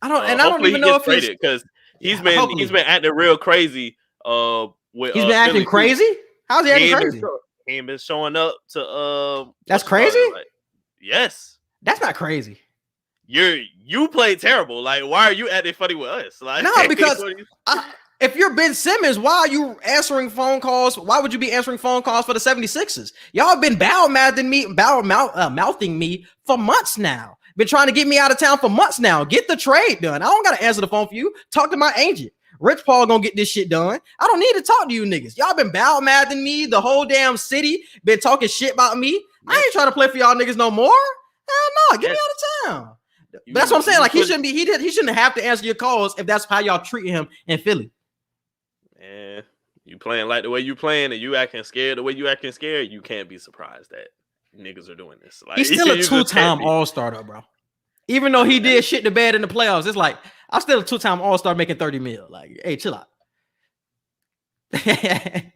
I don't even know if traded because he's been acting real crazy. He's been acting crazy. How's he acting crazy? He ain't been showing up to That's crazy. Like, yes, that's not crazy. You played terrible. Like, why are you acting funny with us? Like, no, because if you're Ben Simmons, why are you answering phone calls? Why would you be answering phone calls for the 76ers? Y'all have been mouthing me for months now. Been trying to get me out of town for months now. Get the trade done. I don't gotta answer the phone for you. Talk to my agent. Rich Paul gonna get this shit done. I don't need to talk to you niggas. Y'all been mouthing me. The whole damn city been talking shit about me. I ain't trying to play for y'all niggas no more. Hell no, get me out of town. But that's what I'm saying. Like, he shouldn't have to answer your calls if that's how y'all treating him in Philly. Man, you playing like the way you playing and you acting scared the way you acting scared, you can't be surprised that niggas are doing this. Like, he's still a 2-time All-Star though, bro. Even though he did shit the bed in the playoffs, it's like, I'm still a 2-time All-Star making 30 mil. Like, hey, chill out. I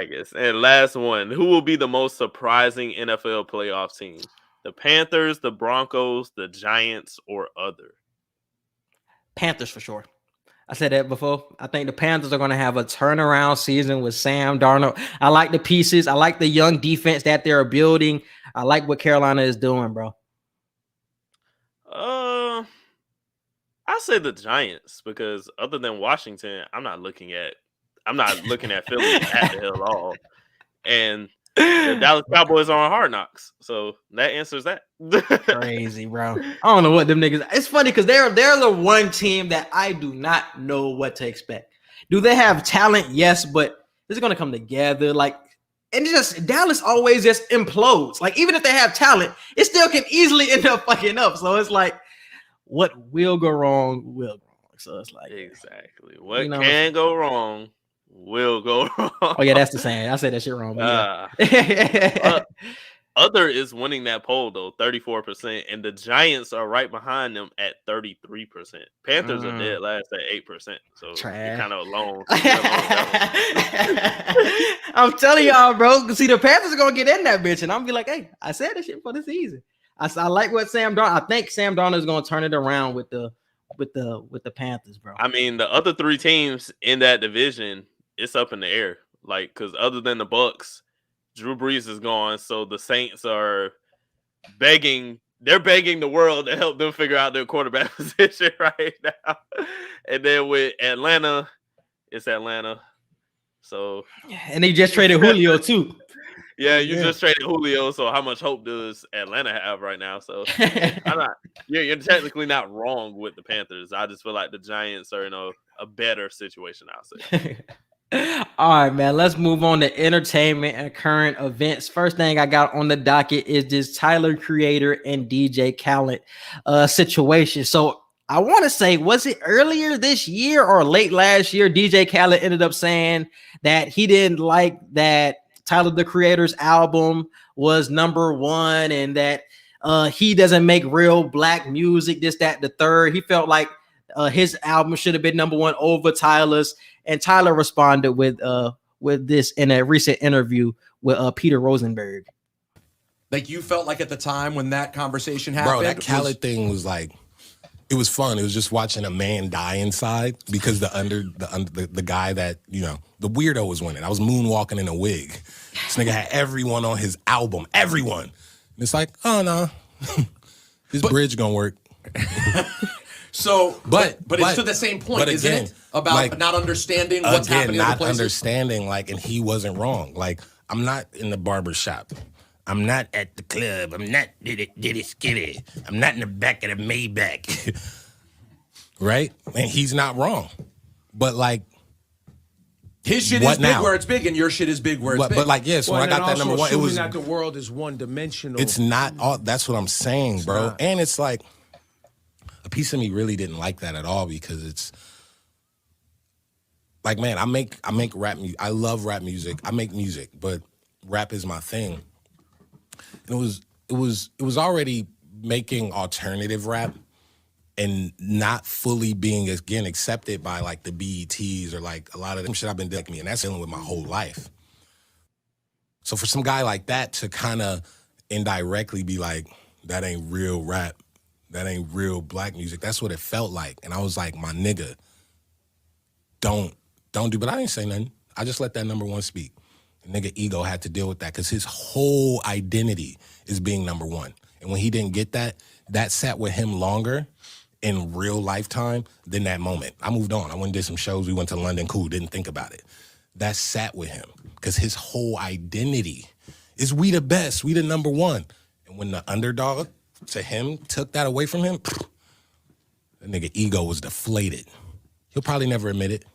guess. And last one, who will be the most surprising NFL playoff team? The Panthers, the Broncos, the Giants, or other? Panthers for sure. I said that before. I think the Panthers are going to have a turnaround season with Sam Darnold. I like the pieces. I like the young defense that they're building. I like what Carolina is doing, bro. I say the Giants because other than Washington, I'm not looking at Philly at the hell at all. And the Dallas Cowboys are on Hard Knocks, so that answers that. Crazy, bro. I don't know what them niggas. It's funny because they're the one team that I do not know what to expect. Do they have talent? Yes, but this is gonna come together. Like, and it's just Dallas always just implodes. Like, even if they have talent, it still can easily end up fucking up. So it's like, what will go wrong will go wrong. So it's like, exactly what can go wrong will go wrong. Oh yeah, that's the saying. I said that shit wrong. Other is winning that poll though, 34%, and the Giants are right behind them at 33%. Panthers are dead last at 8%, so you're Trash. kind of alone. You're alone with that one. I'm telling y'all, bro. See, the Panthers are gonna get in that bitch, and I'm gonna be like, hey, I said this shit for the season. I like what Sam Darnold. I think Sam Darnold is gonna turn it around with the Panthers, bro. I mean, the other three teams in that division, it's up in the air. Like, because other than the Bucks, Drew Brees is gone, so the Saints are begging. They're begging the world to help them figure out their quarterback position right now. And then with Atlanta, it's Atlanta. So, and they just traded Julio too. Yeah, you just traded Julio. So, how much hope does Atlanta have right now? So, you're technically not wrong with the Panthers. I just feel like the Giants are in a better situation, I'll say. All right, man. Let's move on to entertainment and current events. First thing I got on the docket is this Tyler Creator and DJ Khaled situation. So I want to say, was it earlier this year or late last year? DJ Khaled ended up saying that he didn't like that Tyler the Creator's album was #1 and that he doesn't make real black music, this, that, the third. He felt like his album should have been #1 over Tyler's. And Tyler responded with this in a recent interview with Peter Rosenberg. Like, you felt like at the time when that conversation happened, bro, that Khaled thing was like, it was fun. It was just watching a man die inside because the guy that, you know, the weirdo was winning. I was moonwalking in a wig. This nigga had everyone on his album, everyone. And it's like, oh no, this bridge gonna work. So, but it's to the same point, isn't it? About like, not understanding what's happening in other places? Not understanding, like, and he wasn't wrong. Like, I'm not in the barber shop. I'm not at the club. I'm not diddy skitty. I'm not in the back of the Maybach. Right? And he's not wrong. But, like, his shit is big where it's big, and your shit is big where it's big. But like, yes, when I got that #1, it was that the world is one-dimensional. It's not all. That's what I'm saying, bro. And it's like, a piece of me really didn't like that at all because it's like, man, I make rap music. I love rap music. I make music, but rap is my thing. And it was already making alternative rap and not fully being, again, accepted by like the BETs or like a lot of the shit I've been doing, and that's dealing with my whole life. So for some guy like that to kind of indirectly be like, that ain't real rap, that ain't real black music, that's what it felt like. And I was like, my nigga, don't do, but I didn't say nothing. I just let that #1 speak. The nigga ego had to deal with that because his whole identity is being #1. And when he didn't get that, that sat with him longer in real lifetime than that moment. I moved on. I went and did some shows. We went to London, cool, didn't think about it. That sat with him because his whole identity is we the best, we the #1. And when the underdog to him took that away from him, that nigga ego was deflated. He'll probably never admit it.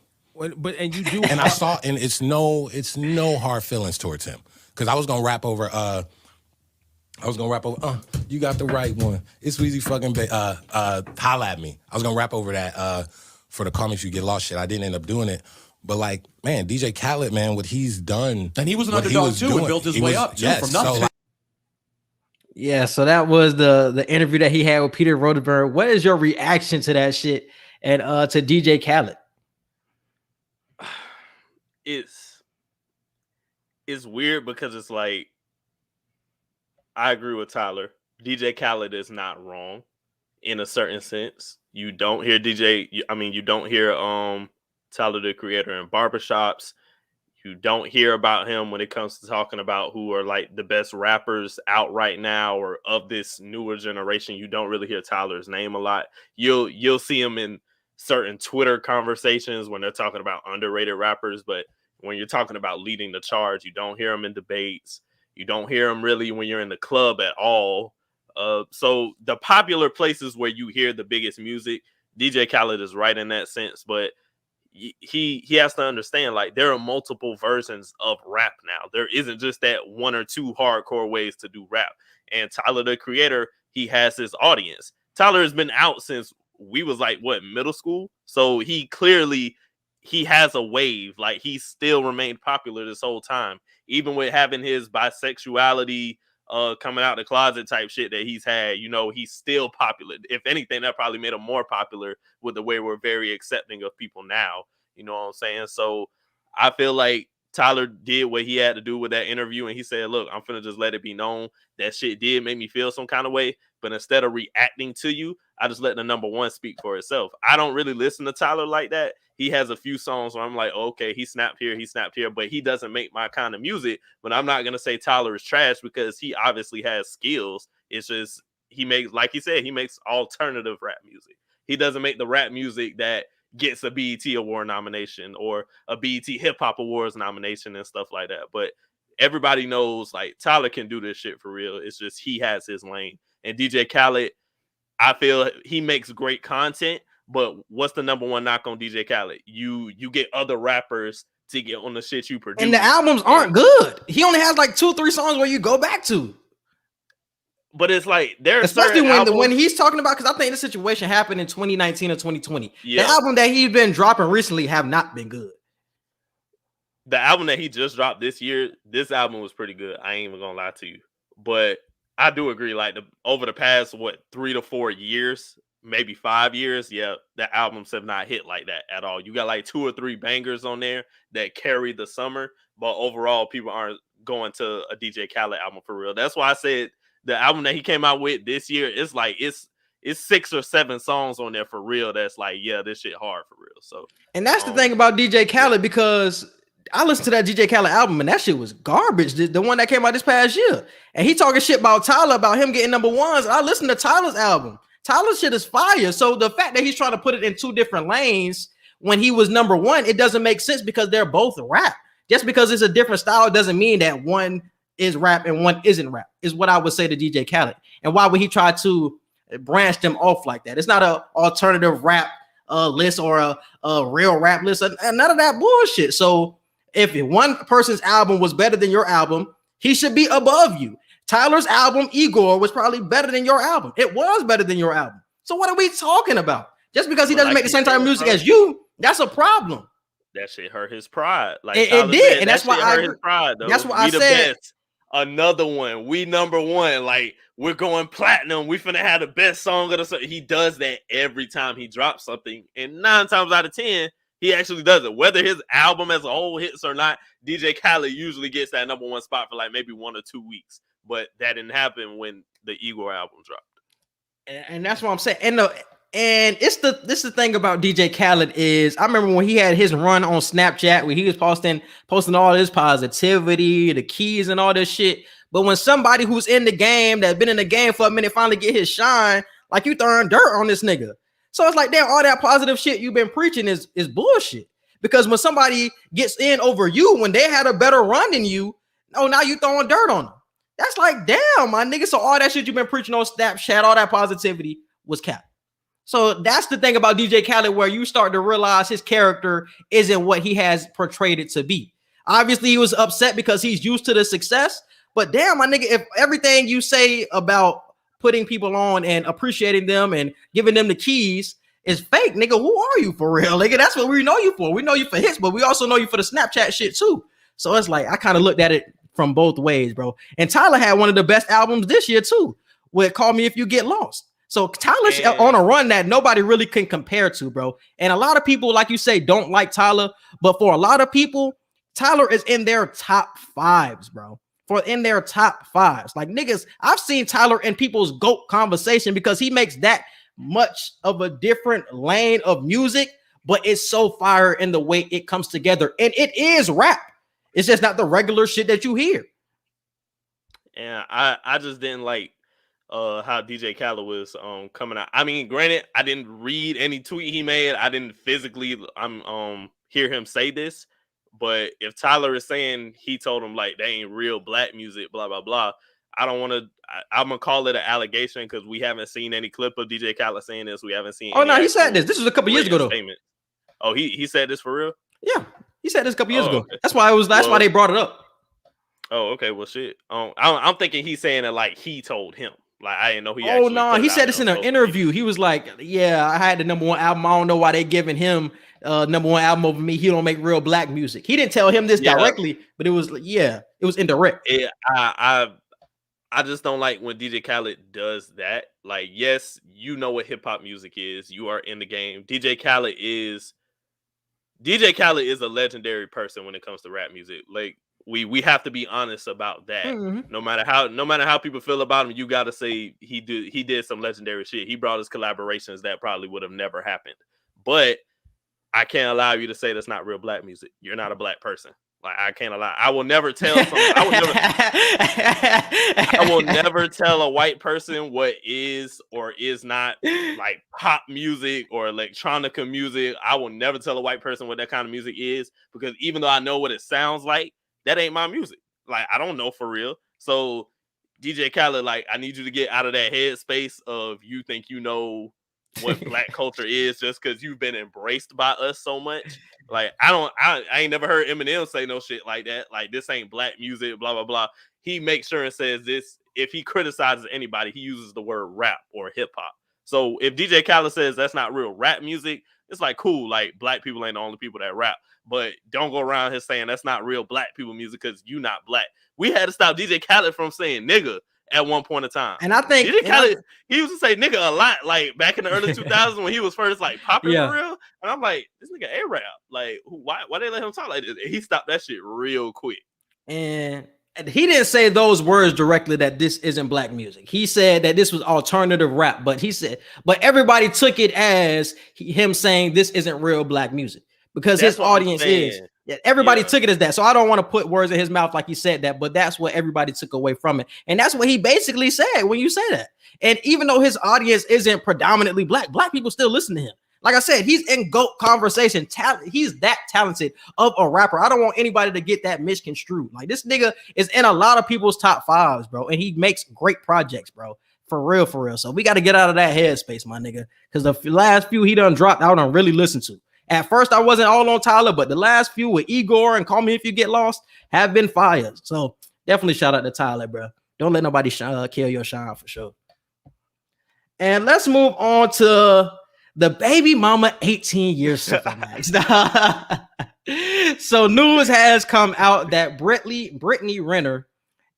And you do, and I saw, and it's no hard feelings towards him because I was gonna rap over. You got the right one. It's Weezy fucking holla at me. I was gonna rap over that for the Call Me If You Get Lost shit. I didn't end up doing it, but like, man, DJ Khaled, man, what he's done, and he was an underdog too, and built his way up too from nothing. Yeah, so that was the interview that he had with Peter Rosenberg. What is your reaction to that shit and to DJ Khaled? It's weird because it's like, I agree with Tyler. DJ Khaled is not wrong in a certain sense. You don't hear you don't hear Tyler the Creator in barbershops. You don't hear about him when it comes to talking about who are like the best rappers out right now or of this newer generation. You don't really hear Tyler's name a lot. You'll see him in certain Twitter conversations when they're talking about underrated rappers, but when you're talking about leading the charge, you don't hear him in debates. You don't hear him really when you're in the club at all. So the popular places where you hear the biggest music, DJ Khaled is right in that sense, but he has to understand, like, there are multiple versions of rap now. There isn't just that one or two hardcore ways to do rap. And Tyler the Creator, he has his audience. Tyler has been out since we was like, middle school? So he has a wave. Like, he still remained popular this whole time, even with having his bisexuality coming out the closet type shit that he's had, he's still popular. If anything, that probably made him more popular with the way we're very accepting of people now. You know what I'm saying? So I feel like Tyler did what he had to do with that interview, and he said, look, I'm finna just let it be known that shit did make me feel some kind of way, but instead of reacting to you, I just let the number one speak for itself. I don't really listen to Tyler like that. He has a few songs where I'm like, okay, he snapped here, but he doesn't make my kind of music. But I'm not going to say Tyler is trash because he obviously has skills. It's just he makes, like he said, he makes alternative rap music. He doesn't make the rap music that gets a BET Award nomination or a BET Hip Hop Awards nomination and stuff like that. But everybody knows like Tyler can do this shit for real. It's just he has his lane. And DJ Khaled, I feel he makes great content, but what's the number one knock on DJ Khaled? You get other rappers to get on the shit you produce. And the albums aren't good. He only has like 2 or 3 songs where you go back to. But it's like there's especially when he's talking about, because I think this situation happened in 2019 or 2020. Yeah. The album that he's been dropping recently have not been good. The album that he just dropped this year, this album was pretty good. I ain't even gonna lie to you. But I do agree, like over the past 3 to 4 years, maybe 5 years, yeah, the albums have not hit like that at all. You got like 2 or 3 bangers on there that carry the summer, but overall people aren't going to a DJ Khaled album for real. That's why I said the album that he came out with this year, it's like it's 6 or 7 songs on there for real. That's like, yeah, this shit hard for real. So, and that's the thing about DJ Khaled, because I listened to that DJ Khaled album and that shit was garbage. The one that came out this past year, and he talking shit about Tyler, about him getting number ones. I listened to Tyler's album. Tyler's shit is fire. So the fact that he's trying to put it in 2 different lanes when he was number one, it doesn't make sense because they're both rap. Just because it's a different style doesn't mean that one is rap and one isn't rap, is what I would say to DJ Khaled. And why would he try to branch them off like that? It's not an alternative rap list or a real rap list, and none of that bullshit. So if one person's album was better than your album, he should be above you. Tyler's album, Igor, was probably better than your album. It was better than your album. So what are we talking about? Just because he doesn't make the same type of music as you, that's a problem. That shit hurt his pride. Like it did, said, and that's why I hurt his pride. Though. That's why I said best. Another one. We number one. Like we're going platinum. We finna have the best song of the song. He does that every time he drops something, and 9 times out of 10, he actually does it. Whether his album as a whole hits or not, DJ Khaled usually gets that number one spot for like maybe 1 or 2 weeks. But that didn't happen when the Igor album dropped. And that's what I'm saying. And this is the thing about DJ Khaled is, I remember when he had his run on Snapchat where he was posting all his positivity, the keys and all this shit. But when somebody who's in the game, that's been in the game for a minute, finally get his shine, like you throwing dirt on this nigga. So it's like, damn, all that positive shit you've been preaching is bullshit. Because when somebody gets in over you, when they had a better run than you, oh, now you throwing dirt on them. That's like, damn, my nigga. So all that shit you've been preaching on Snapchat, all that positivity was cap. So that's the thing about DJ Khaled, where you start to realize his character isn't what he has portrayed it to be. Obviously, he was upset because he's used to the success. But damn, my nigga, if everything you say about putting people on and appreciating them and giving them the keys is fake, nigga, who are you for real? Nigga, that's what we know you for. We know you for hits, but we also know you for the Snapchat shit too. So it's like, I kind of looked at it from both ways, bro. And Tyler had one of the best albums this year too, with Call Me If You Get Lost. So Tyler's on a run that nobody really can compare to, bro. And a lot of people, like you say, don't like Tyler, but for a lot of people, Tyler is in their top 5s, bro. In their top 5s. Like, niggas, I've seen Tyler in people's GOAT conversation because he makes that much of a different lane of music, but it's so fire in the way it comes together. And it is rap. It's just not the regular shit that you hear. And I just didn't like how DJ Khaled was coming out. I mean, granted, I didn't read any tweet he made. I didn't physically hear him say this. But if Tyler is saying he told him like they ain't real black music, blah, blah, blah, I'm going to call it an allegation because we haven't seen any clip of DJ Khaled saying this. We haven't seen. Oh, no, he said this. This was a couple years ago, though. Statement. Oh, he said this for real? Yeah, he said this a couple years ago. Okay. That's why they brought it up. Oh, okay. Well, shit. I'm thinking he's saying it like he told him. Like, I didn't know he. Oh no, he said this in an interview. He was like, "Yeah, I had the number one album. I don't know why they giving him number one album over me. He don't make real black music." He didn't tell him this directly, but it was indirect. Yeah, I just don't like when DJ Khaled does that. Like, yes, you know what hip hop music is. You are in the game. DJ Khaled is a legendary person when it comes to rap music. Like, we have to be honest about that. Mm-hmm. No matter how people feel about him, you got to say he did some legendary shit. He brought us collaborations that probably would have never happened. But I can't allow you to say that's not real black music. You're not a black person. Like, I can't allow. I will never tell I will never tell a white person what is or is not like pop music or electronica music. I will never tell a white person what that kind of music is, because even though I know what it sounds like, that ain't my music. Like, I don't know for real. So DJ Khaled, like, I need you to get out of that headspace of you think you know what black culture is just because you've been embraced by us so much. Like, I ain't never heard Eminem say no shit like that. Like, this ain't black music, blah, blah, blah. He makes sure and says this. If he criticizes anybody, he uses the word rap or hip hop. So if DJ Khaled says that's not real rap music, it's like, cool. Like, black people ain't the only people that rap, but don't go around here saying that's not real black people music because you not black. We had to stop DJ Khaled from saying nigga at one point in time. And I think DJ Khaled, he used to say nigga a lot, like back in the early 2000s when he was first like popping for real. And I'm like, this nigga A-rap. Like, why they let him talk like this? He stopped that shit real quick. And he didn't say those words directly that this isn't black music. He said that this was alternative rap, but everybody took it as him saying this isn't real black music because his audience is. Yeah, everybody took it as that. So I don't want to put words in his mouth like he said that, but that's what everybody took away from it. And that's what he basically said when you say that. And even though his audience isn't predominantly black people still listen to him. Like I said, he's in GOAT conversation. He's that talented of a rapper. I don't want anybody to get that misconstrued. Like, this nigga is in a lot of people's top fives, bro. And he makes great projects, bro. For real, for real. So we got to get out of that headspace, my nigga. Because the last few he done dropped, I don't really listen to. At first, I wasn't all on Tyler, but the last few with Igor and Call Me If You Get Lost have been fire. So definitely shout out to Tyler, bro. Don't let nobody kill your shine for sure. And let's move on to the baby mama 18 years Supermax. So news has come out that Brittany Renner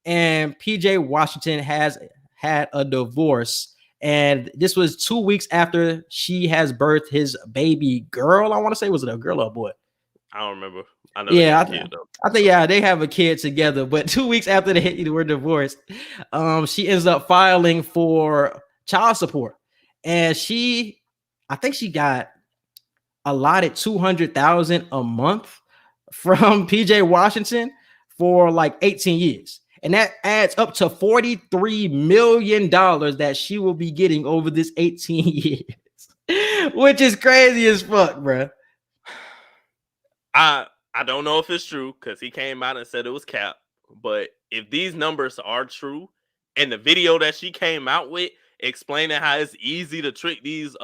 and PJ Washington has had a divorce. And this was 2 weeks after she has birthed his baby girl. I want to say, was it a girl or a boy? I don't remember. I know. Yeah, I think they have a kid together. But 2 weeks after they were divorced, she ends up filing for child support, and I think she got allotted $200,000 a month from PJ Washington for like 18 years. And that adds up to $43 million that she will be getting over this 18 years, which is crazy as fuck, bro. I don't know if it's true because he came out and said it was cap. But if these numbers are true, and the video that she came out with explaining how it's easy to trick these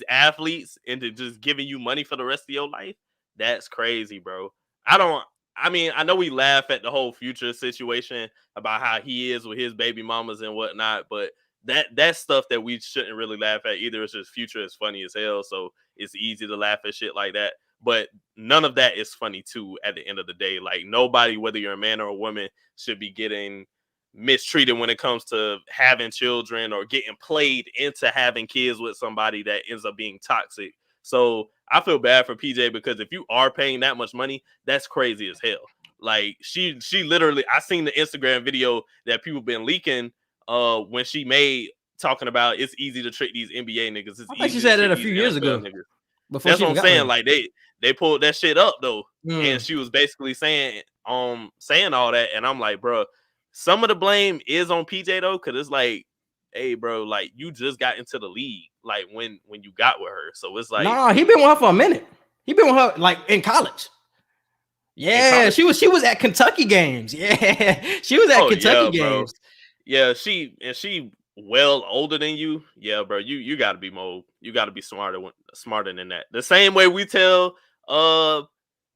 athletes into just giving you money for the rest of your life, that's crazy, bro. I know we laugh at the whole Future situation about how he is with his baby mamas and whatnot, but that's stuff that we shouldn't really laugh at either. It's just Future is funny as hell, so it's easy to laugh at shit like that. But none of that is funny too at the end of the day. Like, nobody, whether you're a man or a woman, should be getting mistreated when it comes to having children or getting played into having kids with somebody that ends up being toxic. So I feel bad for PJ, because if you are paying that much money, that's crazy as hell. Like, she literally, I seen the Instagram video that people been leaking when she made, talking about it's easy to trick these NBA niggas. I think she said that a few years ago. That's what I'm saying. Like, they pulled that shit up though, and she was basically saying all that, and I'm like, bro, some of the blame is on PJ though, because it's like, hey, bro, like, you just got into the league, like when you got with her. So it's like, nah, he been with her for a minute. He been with her like in college. Yeah, she was at Kentucky games. Yeah, she was at Kentucky games. Bro. Yeah, she well older than you. Yeah, bro, you got to be more. You got to be smarter than that. The same way we tell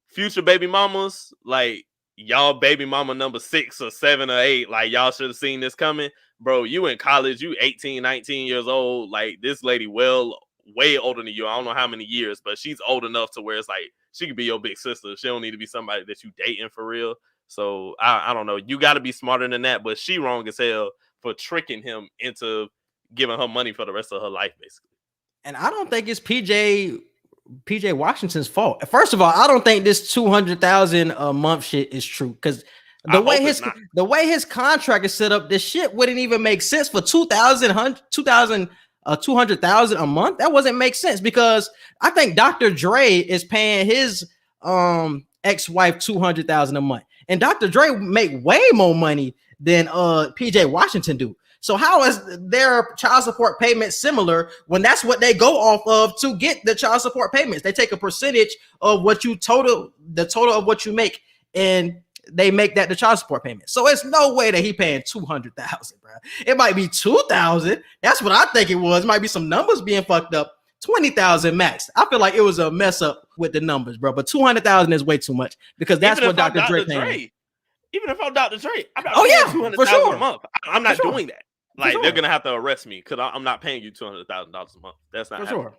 future baby mamas, like, y'all baby mama number 6 or 7 or 8, like, y'all should have seen this coming. Bro, you in college, you 18, 19 years old. Like, this lady way older than you. I don't know how many years, but she's old enough to where it's like she could be your big sister. She don't need to be somebody that you dating for real. So I don't know. You got to be smarter than that. But she wrong as hell for tricking him into giving her money for the rest of her life, basically. And I don't think it's PJ Washington's fault. First of all, I don't think this $200,000 a month shit is true, because the way his contract is set up, this shit wouldn't even make sense for $200,000 a month. That wouldn't make sense, because I think Dr. Dre is paying his ex-wife $200,000 a month, and Dr. Dre make way more money than PJ Washington do. So how is their child support payment similar when that's what they go off of to get the child support payments? They take a percentage of what the total of what you make, and they make that the child support payment. So it's no way that he paying $200,000, bro. It might be $2,000. That's what I think it was. It might be some numbers being fucked up. $20,000 max. I feel like it was a mess up with the numbers, bro. But $200,000 is way too much, because that's what Dr. Dre paying. Even if I'm Dr. Dre, I'm not paying $200,000 a month. I'm not doing that. Like, they're gonna have to arrest me because I'm not paying you $200,000 a month. That's not happening.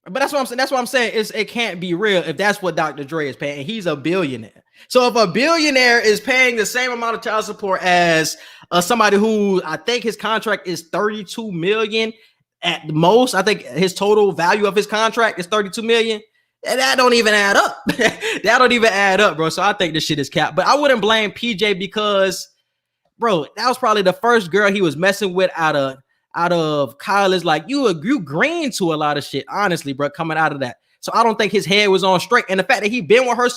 But that's what I'm saying. That's what I'm saying. It can't be real if that's what Dr. Dre is paying. He's a billionaire. So if a billionaire is paying the same amount of child support as somebody who, I think his contract is $32 million at the most. I think his total value of his contract is $32 million. And that don't even add up. That don't even add up, bro. So I think this shit is capped. But I wouldn't blame PJ, because, bro, that was probably the first girl he was messing with out of college. Like, you green to a lot of shit, honestly, bro, coming out of that. So I don't think his head was on straight. And the fact that he been with her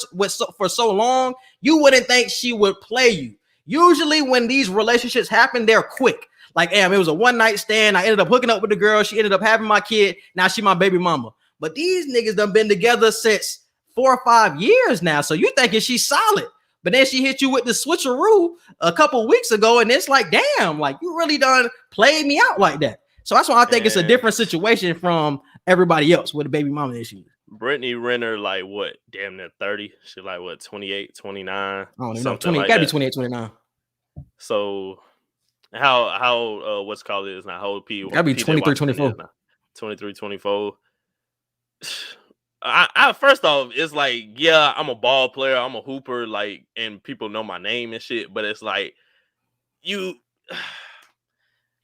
for so long, you wouldn't think she would play you. Usually when these relationships happen, they're quick. Like, damn, it was a one night stand. I ended up hooking up with the girl. She ended up having my kid. Now she my baby mama. But these niggas done been together since 4 or 5 years now. So you thinking she's solid. But then she hit you with the switcheroo a couple weeks ago, and it's like, damn, like, you really done played me out like that. So that's why I think it's a different situation from everybody else with the baby mama issues. Brittany Renner, like, what, damn near 30? She like, what, 28, 29? I don't even know. 20, like, gotta be 28, 29. So how what's called is now? How old P? Gotta be 23, 24. 23, 24. I first off, it's like, yeah, I'm a ball player, I'm a hooper, like, and people know my name and shit, but it's like you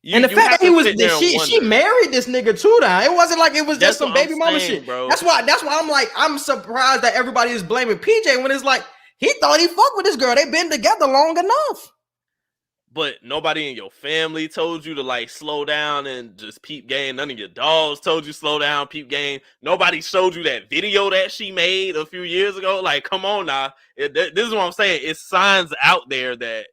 and the fact that he was she married this nigga too now. It wasn't like it was just some baby mama shit, bro. That's why I'm like, I'm surprised that everybody is blaming PJ when it's like he thought he fucked with this girl. They've been together long enough. But nobody in your family told you to, like, slow down and just peep game. None of your dogs told you slow down, peep game. Nobody showed you that video that she made a few years ago. Like, come on now. This is what I'm saying. It's signs out there that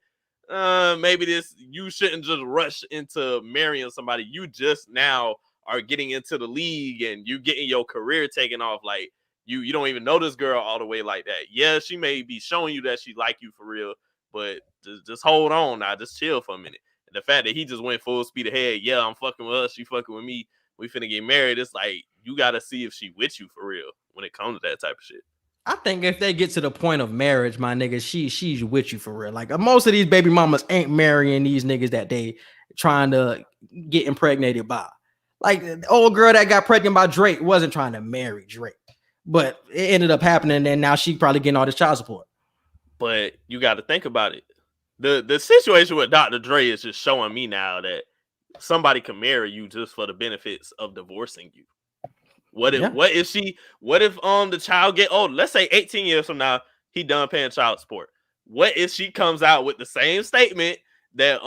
maybe you shouldn't just rush into marrying somebody. You just now are getting into the league and you getting your career taken off. Like, you don't even know this girl all the way like that. Yeah, she may be showing you that she like you for real, but just hold on now. Just chill for a minute. And the fact that he just went full speed ahead, yeah, I'm fucking with her, she fucking with me, we finna get married. It's like, you got to see if she with you for real when it comes to that type of shit. I think if they get to the point of marriage, my nigga, she's with you for real. Like, most of these baby mamas ain't marrying these niggas that they trying to get impregnated by. Like, the old girl that got pregnant by Drake wasn't trying to marry Drake, but it ended up happening, and now she probably getting all this child support. But you got to think about it. The situation with Dr. Dre is just showing me now that somebody can marry you just for the benefits of divorcing you. What if the child get old? Let's say 18 years from now, he done paying child support. What if she comes out with the same statement that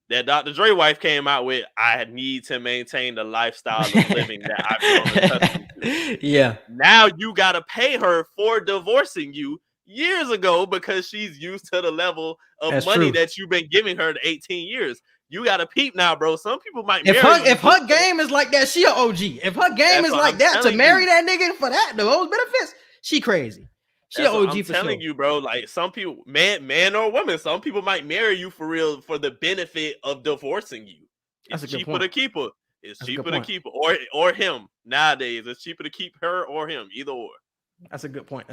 that Dr. Dre wife came out with? I need to maintain the lifestyle of living that I've grown accustomed to. Yeah. Now you gotta pay her for divorcing you years ago because she's used to the level of money that you've been giving her the 18 years. You got to peep now, bro. Some people might marry if her game is like that, she an OG. If her game is like that, to marry that nigga for that, those benefits, she crazy. She an OG for sure. I'm telling you, bro. Like, some people, man or woman, some people might marry you for real for the benefit of divorcing you. It's cheaper to keep her. It's cheaper to keep her or him. Nowadays, it's cheaper to keep her or him, either or. That's a good point.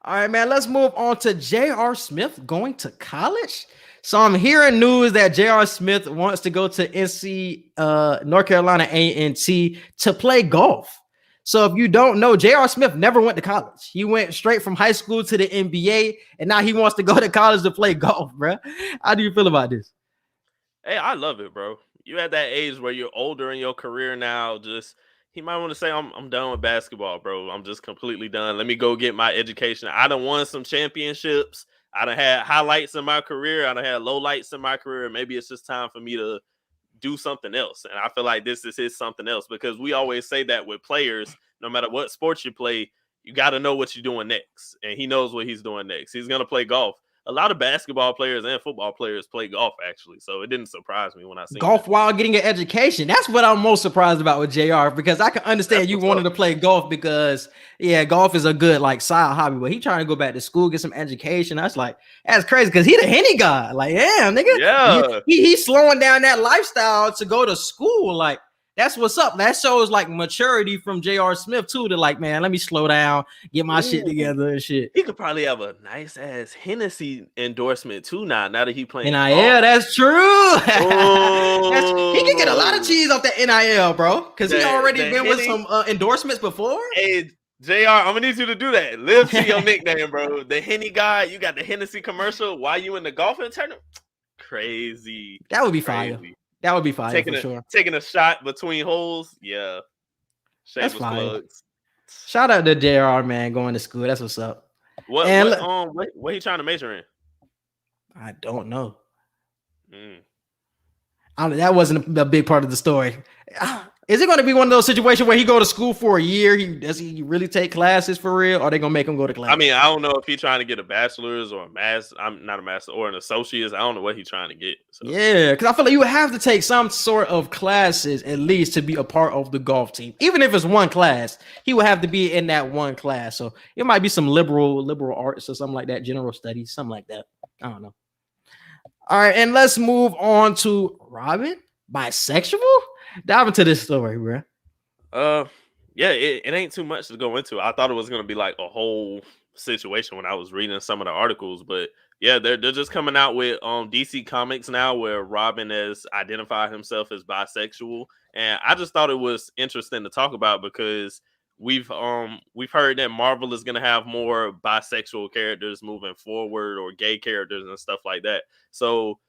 All right, man, let's move on to J.R. Smith going to college. So I'm hearing news that J.R. Smith wants to go to NC North Carolina A&T to play golf. So if you don't know, J.R. Smith never went to college. He went straight from high school to the NBA, and now he wants to go to college to play golf, bro. How do you feel about this? Hey, I love it, bro. You at that age where you're older in your career now. He might want to say, I'm done with basketball, bro. I'm just completely done. Let me go get my education. I done won some championships. I done had highlights in my career. I done had lowlights in my career. Maybe it's just time for me to do something else. And I feel like this is his something else, because we always say that with players, no matter what sports you play, you got to know what you're doing next. And he knows what he's doing next. He's going to play golf. A lot of basketball players and football players play golf, actually. So it didn't surprise me when I seen golf while getting an education. That's what I'm most surprised about with JR, because I can understand you wanted to play golf because, yeah, golf is a good like side hobby, but he trying to go back to school, get some education. That's crazy, because he the Henny guy. Like, damn, nigga. Yeah. He's slowing down that lifestyle to go to school. Like, that's what's up. That shows like maturity from J.R. Smith too, to like, man, let me slow down, get my shit together and shit. He could probably have a nice ass Hennessy endorsement too now that he playing. NIL, that's true. He can get a lot of cheese off that NIL, bro, because he already been with some endorsements before. Hey, JR, I'm gonna need you to do that. Live to your nickname, bro. The Henny guy, you got the Hennessy commercial while you in the golfing tournament. Crazy. That would be fire. That would be fire for sure. Taking a shot between holes, yeah. Shameless plugs. Shout out to JR, man, going to school. That's what's up. What he trying to major in? I don't know. That wasn't a big part of the story. Is it going to be one of those situations where he go to school for a year? Does he really take classes for real? Or are they going to make him go to class? I mean, I don't know if he's trying to get a bachelor's or a master. I'm not a master or an associate's. I don't know what he's trying to get. So. Yeah, because I feel like you would have to take some sort of classes at least to be a part of the golf team. Even if it's one class, he would have to be in that one class. So it might be some liberal arts or something like that, general studies, something like that. I don't know. All right, and let's move on to Robin. Bisexual? Dive into this story, bro. Yeah, it ain't too much to go into. I thought it was gonna be like a whole situation when I was reading some of the articles, but yeah, they're just coming out with DC Comics now, where Robin has identified himself as bisexual, and I just thought it was interesting to talk about because we've heard that Marvel is gonna have more bisexual characters moving forward, or gay characters and stuff like that. So,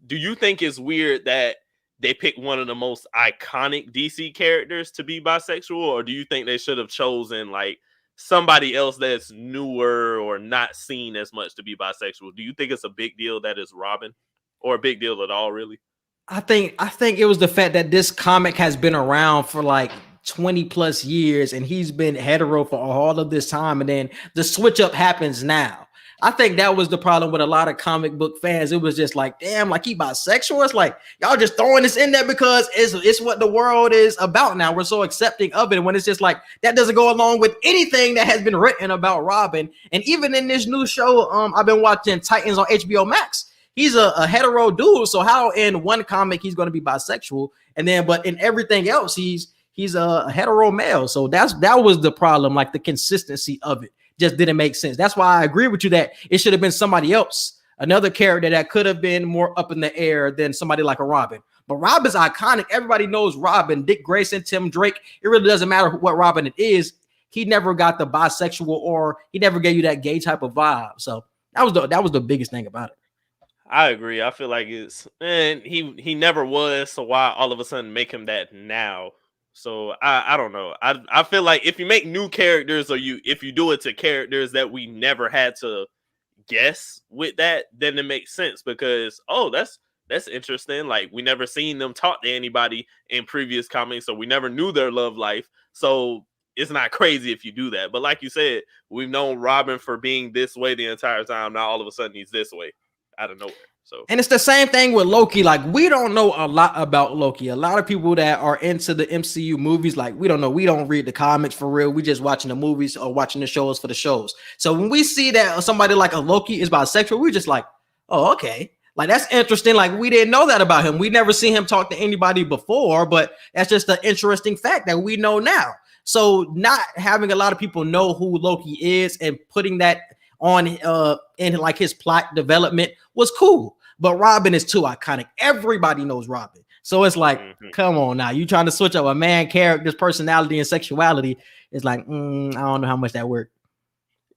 do you think it's weird that they picked one of the most iconic DC characters to be bisexual, or do you think they should have chosen like somebody else that's newer or not seen as much to be bisexual? Do you think it's a big deal that it's Robin, or a big deal at all, really? I think it was the fact that this comic has been around for like 20 plus years and he's been hetero for all of this time, and then the switch up happens now. I think that was the problem with a lot of comic book fans. It was just like, damn, like he bisexual. It's like y'all just throwing this in there because it's what the world is about now. We're so accepting of it. And when it's just like that doesn't go along with anything that has been written about Robin. And even in this new show, I've been watching Titans on HBO Max. He's a hetero dude. So how in one comic he's going to be bisexual, and then but in everything else he's a hetero male. So that was the problem, like the consistency of it just didn't make sense. That's why I agree with you that it should have been somebody else, another character that could have been more up in the air than somebody like a Robin. But Robin's iconic. Everybody knows Robin, Dick Grayson, Tim Drake. It really doesn't matter what Robin it is. He never got the bisexual, or he never gave you that gay type of vibe. So that was the biggest thing about it. I agree. I feel like he never was. So why all of a sudden make him that now? So I don't know. I feel like if you make new characters, or if you do it to characters that we never had to guess with that, then it makes sense because that's interesting. Like we never seen them talk to anybody in previous comics, so we never knew their love life. So it's not crazy if you do that. But like you said, we've known Robin for being this way the entire time. Now all of a sudden he's this way out of nowhere. So, and it's the same thing with Loki. Like we don't know a lot about Loki. A lot of people that are into the MCU movies, like we don't know. We don't read the comics for real. We just watching the movies or watching the shows for the shows. So when we see that somebody like a Loki is bisexual, we're just like, oh, okay. Like that's interesting. Like we didn't know that about him. We never seen him talk to anybody before, but that's just an interesting fact that we know now. So not having a lot of people know who Loki is and putting that on in like his plot development was cool. But Robin is too iconic. Everybody knows Robin. So it's like, come on now. You trying to switch up a man character's personality and sexuality. it's like, I don't know how much that worked.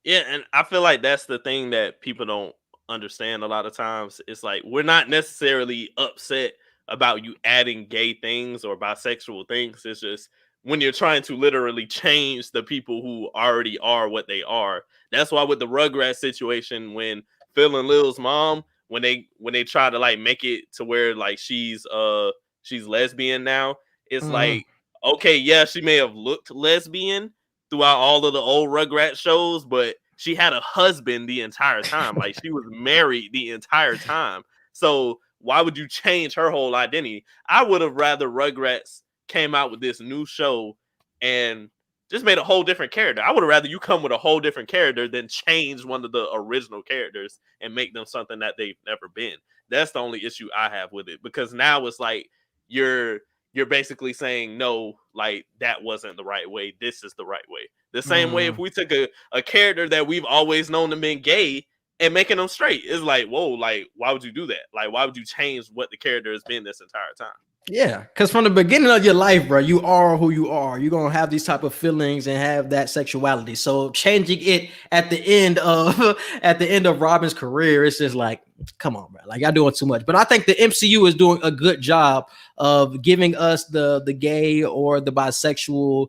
Yeah, and I feel like that's the thing that people don't understand a lot of times. It's like we're not necessarily upset about you adding gay things or bisexual things. It's just when you're trying to literally change the people who already are what they are. That's why with the Rugrats situation, when Phil and Lil's mom, when they try to like make it to where like she's lesbian now, it's like, okay, yeah, she may have looked lesbian throughout all of the old Rugrats shows, but she had a husband the entire time. Like she was married the entire time. So why would you change her whole identity? I would have rather Rugrats came out with this new show and just made a whole different character. I would have rather you come with a whole different character than change one of the original characters and make them something that they've never been. That's the only issue I have with it, because now it's like you're basically saying, no, like that wasn't the right way. This is the right way. The same way if we took a character that we've always known to be gay and making them straight, it's like, whoa, like why would you do that? Like why would you change what the character has been this entire time? Yeah, because from the beginning of your life, bro, you are who you are. You're gonna have these type of feelings and have that sexuality. So changing it at the end of Robin's career, it's just like, come on, bro. Like y'all doing too much. But I think the MCU is doing a good job of giving us the gay or the bisexual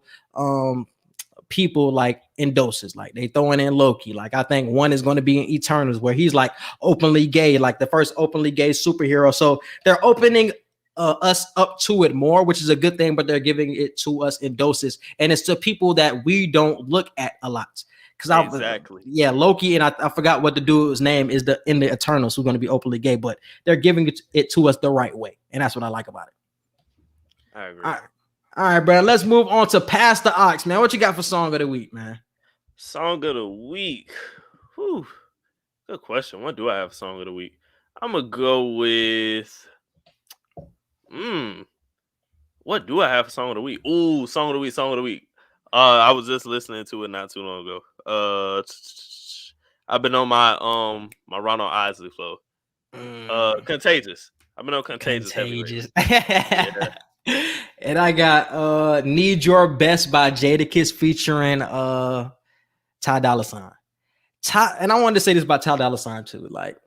people like in doses. Like they throwing in Loki. Like I think one is going to be in Eternals where he's like openly gay, like the first openly gay superhero. So they're opening us up to it more, which is a good thing, but they're giving it to us in doses, and it's to people that we don't look at a lot. Because exactly, Loki, and I forgot what the dude's name is in the Eternals who's going to be openly gay, but they're giving it to us the right way, and that's what I like about it. I agree. All right, Brad. Let's move on to Pass the Ox, man. What you got for song of the week, man? Song of the week. Whew. Good question. What do I have for song of the week? I'm gonna go with. What do I have for song of the week? Ooh, song of the week. I was just listening to it not too long ago. I've been on my my Ronald Isley flow. Contagious. I've been on Contagious. Yeah. And I got Need Your Best by Jadakiss featuring Ty Dolla $ign. And I wanted to say this about Ty Dolla $ign too. Like,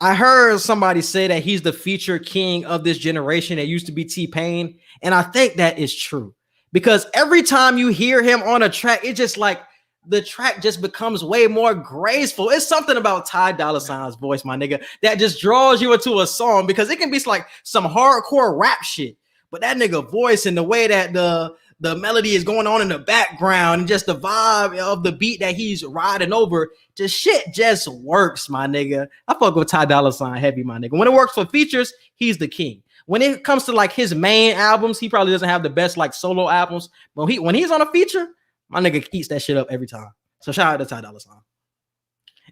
I heard somebody say that he's the feature king of this generation. It used to be T-Pain. And I think that is true. Because every time you hear him on a track, it just like the track just becomes way more graceful. It's something about Ty Dolla $ign's voice, my nigga, that just draws you into a song, because it can be like some hardcore rap shit. But that nigga voice and the way that the melody is going on in the background and just the vibe of the beat that he's riding over, just works, my nigga. I fuck with Ty Dolla $ign heavy, my nigga. When it works for features, he's the king. When it comes to like his main albums, he probably doesn't have the best like solo albums. But when he's on a feature, my nigga eats that shit up every time. So shout out to Ty Dolla $ign.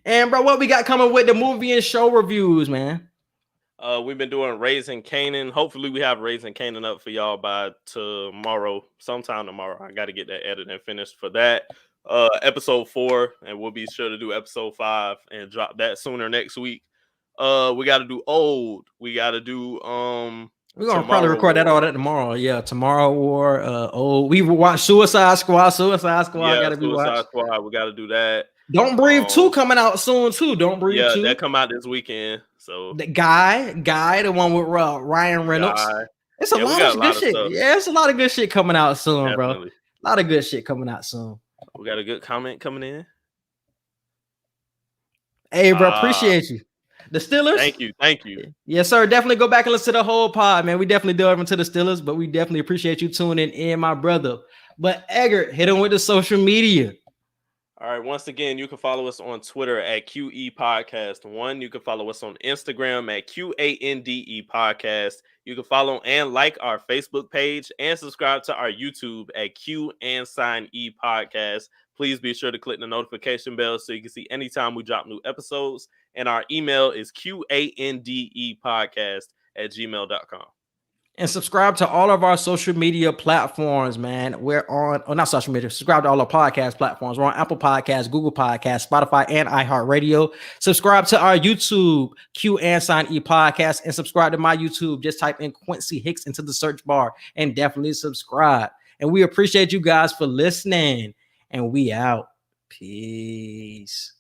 And bro, what we got coming with the movie and show reviews, man? We've been doing Raising Kanan. Hopefully we have Raising Kanan up for y'all by sometime tomorrow. I got to get that edited and finished for that. Episode 4, and we'll be sure to do episode 5 and drop that sooner next week. We got to do Old. We got to do we're gonna probably record that all that tomorrow. Yeah, Tomorrow War. Old. We watch Suicide Squad. Yeah, gotta be watched. Suicide Squad. We got to do that. Don't Breathe 2 coming out soon too. Don't Breathe 2. Yeah, that come out this weekend. So the guy, the one with Ryan Reynolds. It's a lot of good shit. Yeah, it's a lot of good shit coming out soon, Definitely. Bro. A lot of good shit coming out soon. We got a good comment coming in. Hey, bro, appreciate you. The Distillers. Thank you. Yes, sir. Definitely go back and listen to the whole pod, man. We definitely delve into the Distillers, but we definitely appreciate you tuning in, my brother. But Eggert, hit him with the social media. All right. Once again, you can follow us on Twitter at QE Podcast 1. You can follow us on Instagram at QANDE Podcast. You can follow and like our Facebook page and subscribe to our YouTube at Q&E Podcast. Please be sure to click the notification bell so you can see anytime we drop new episodes. And our email is QANDEpodcast@gmail.com. And subscribe to all of our social media platforms, man. We're on, not social media, subscribe to all our podcast platforms. We're on Apple Podcasts, Google Podcasts, Spotify, and iHeartRadio. Subscribe to our YouTube, Q&E Podcast, and subscribe to my YouTube. Just type in Quincy Hicks into the search bar and definitely subscribe. And we appreciate you guys for listening. And we out. Peace.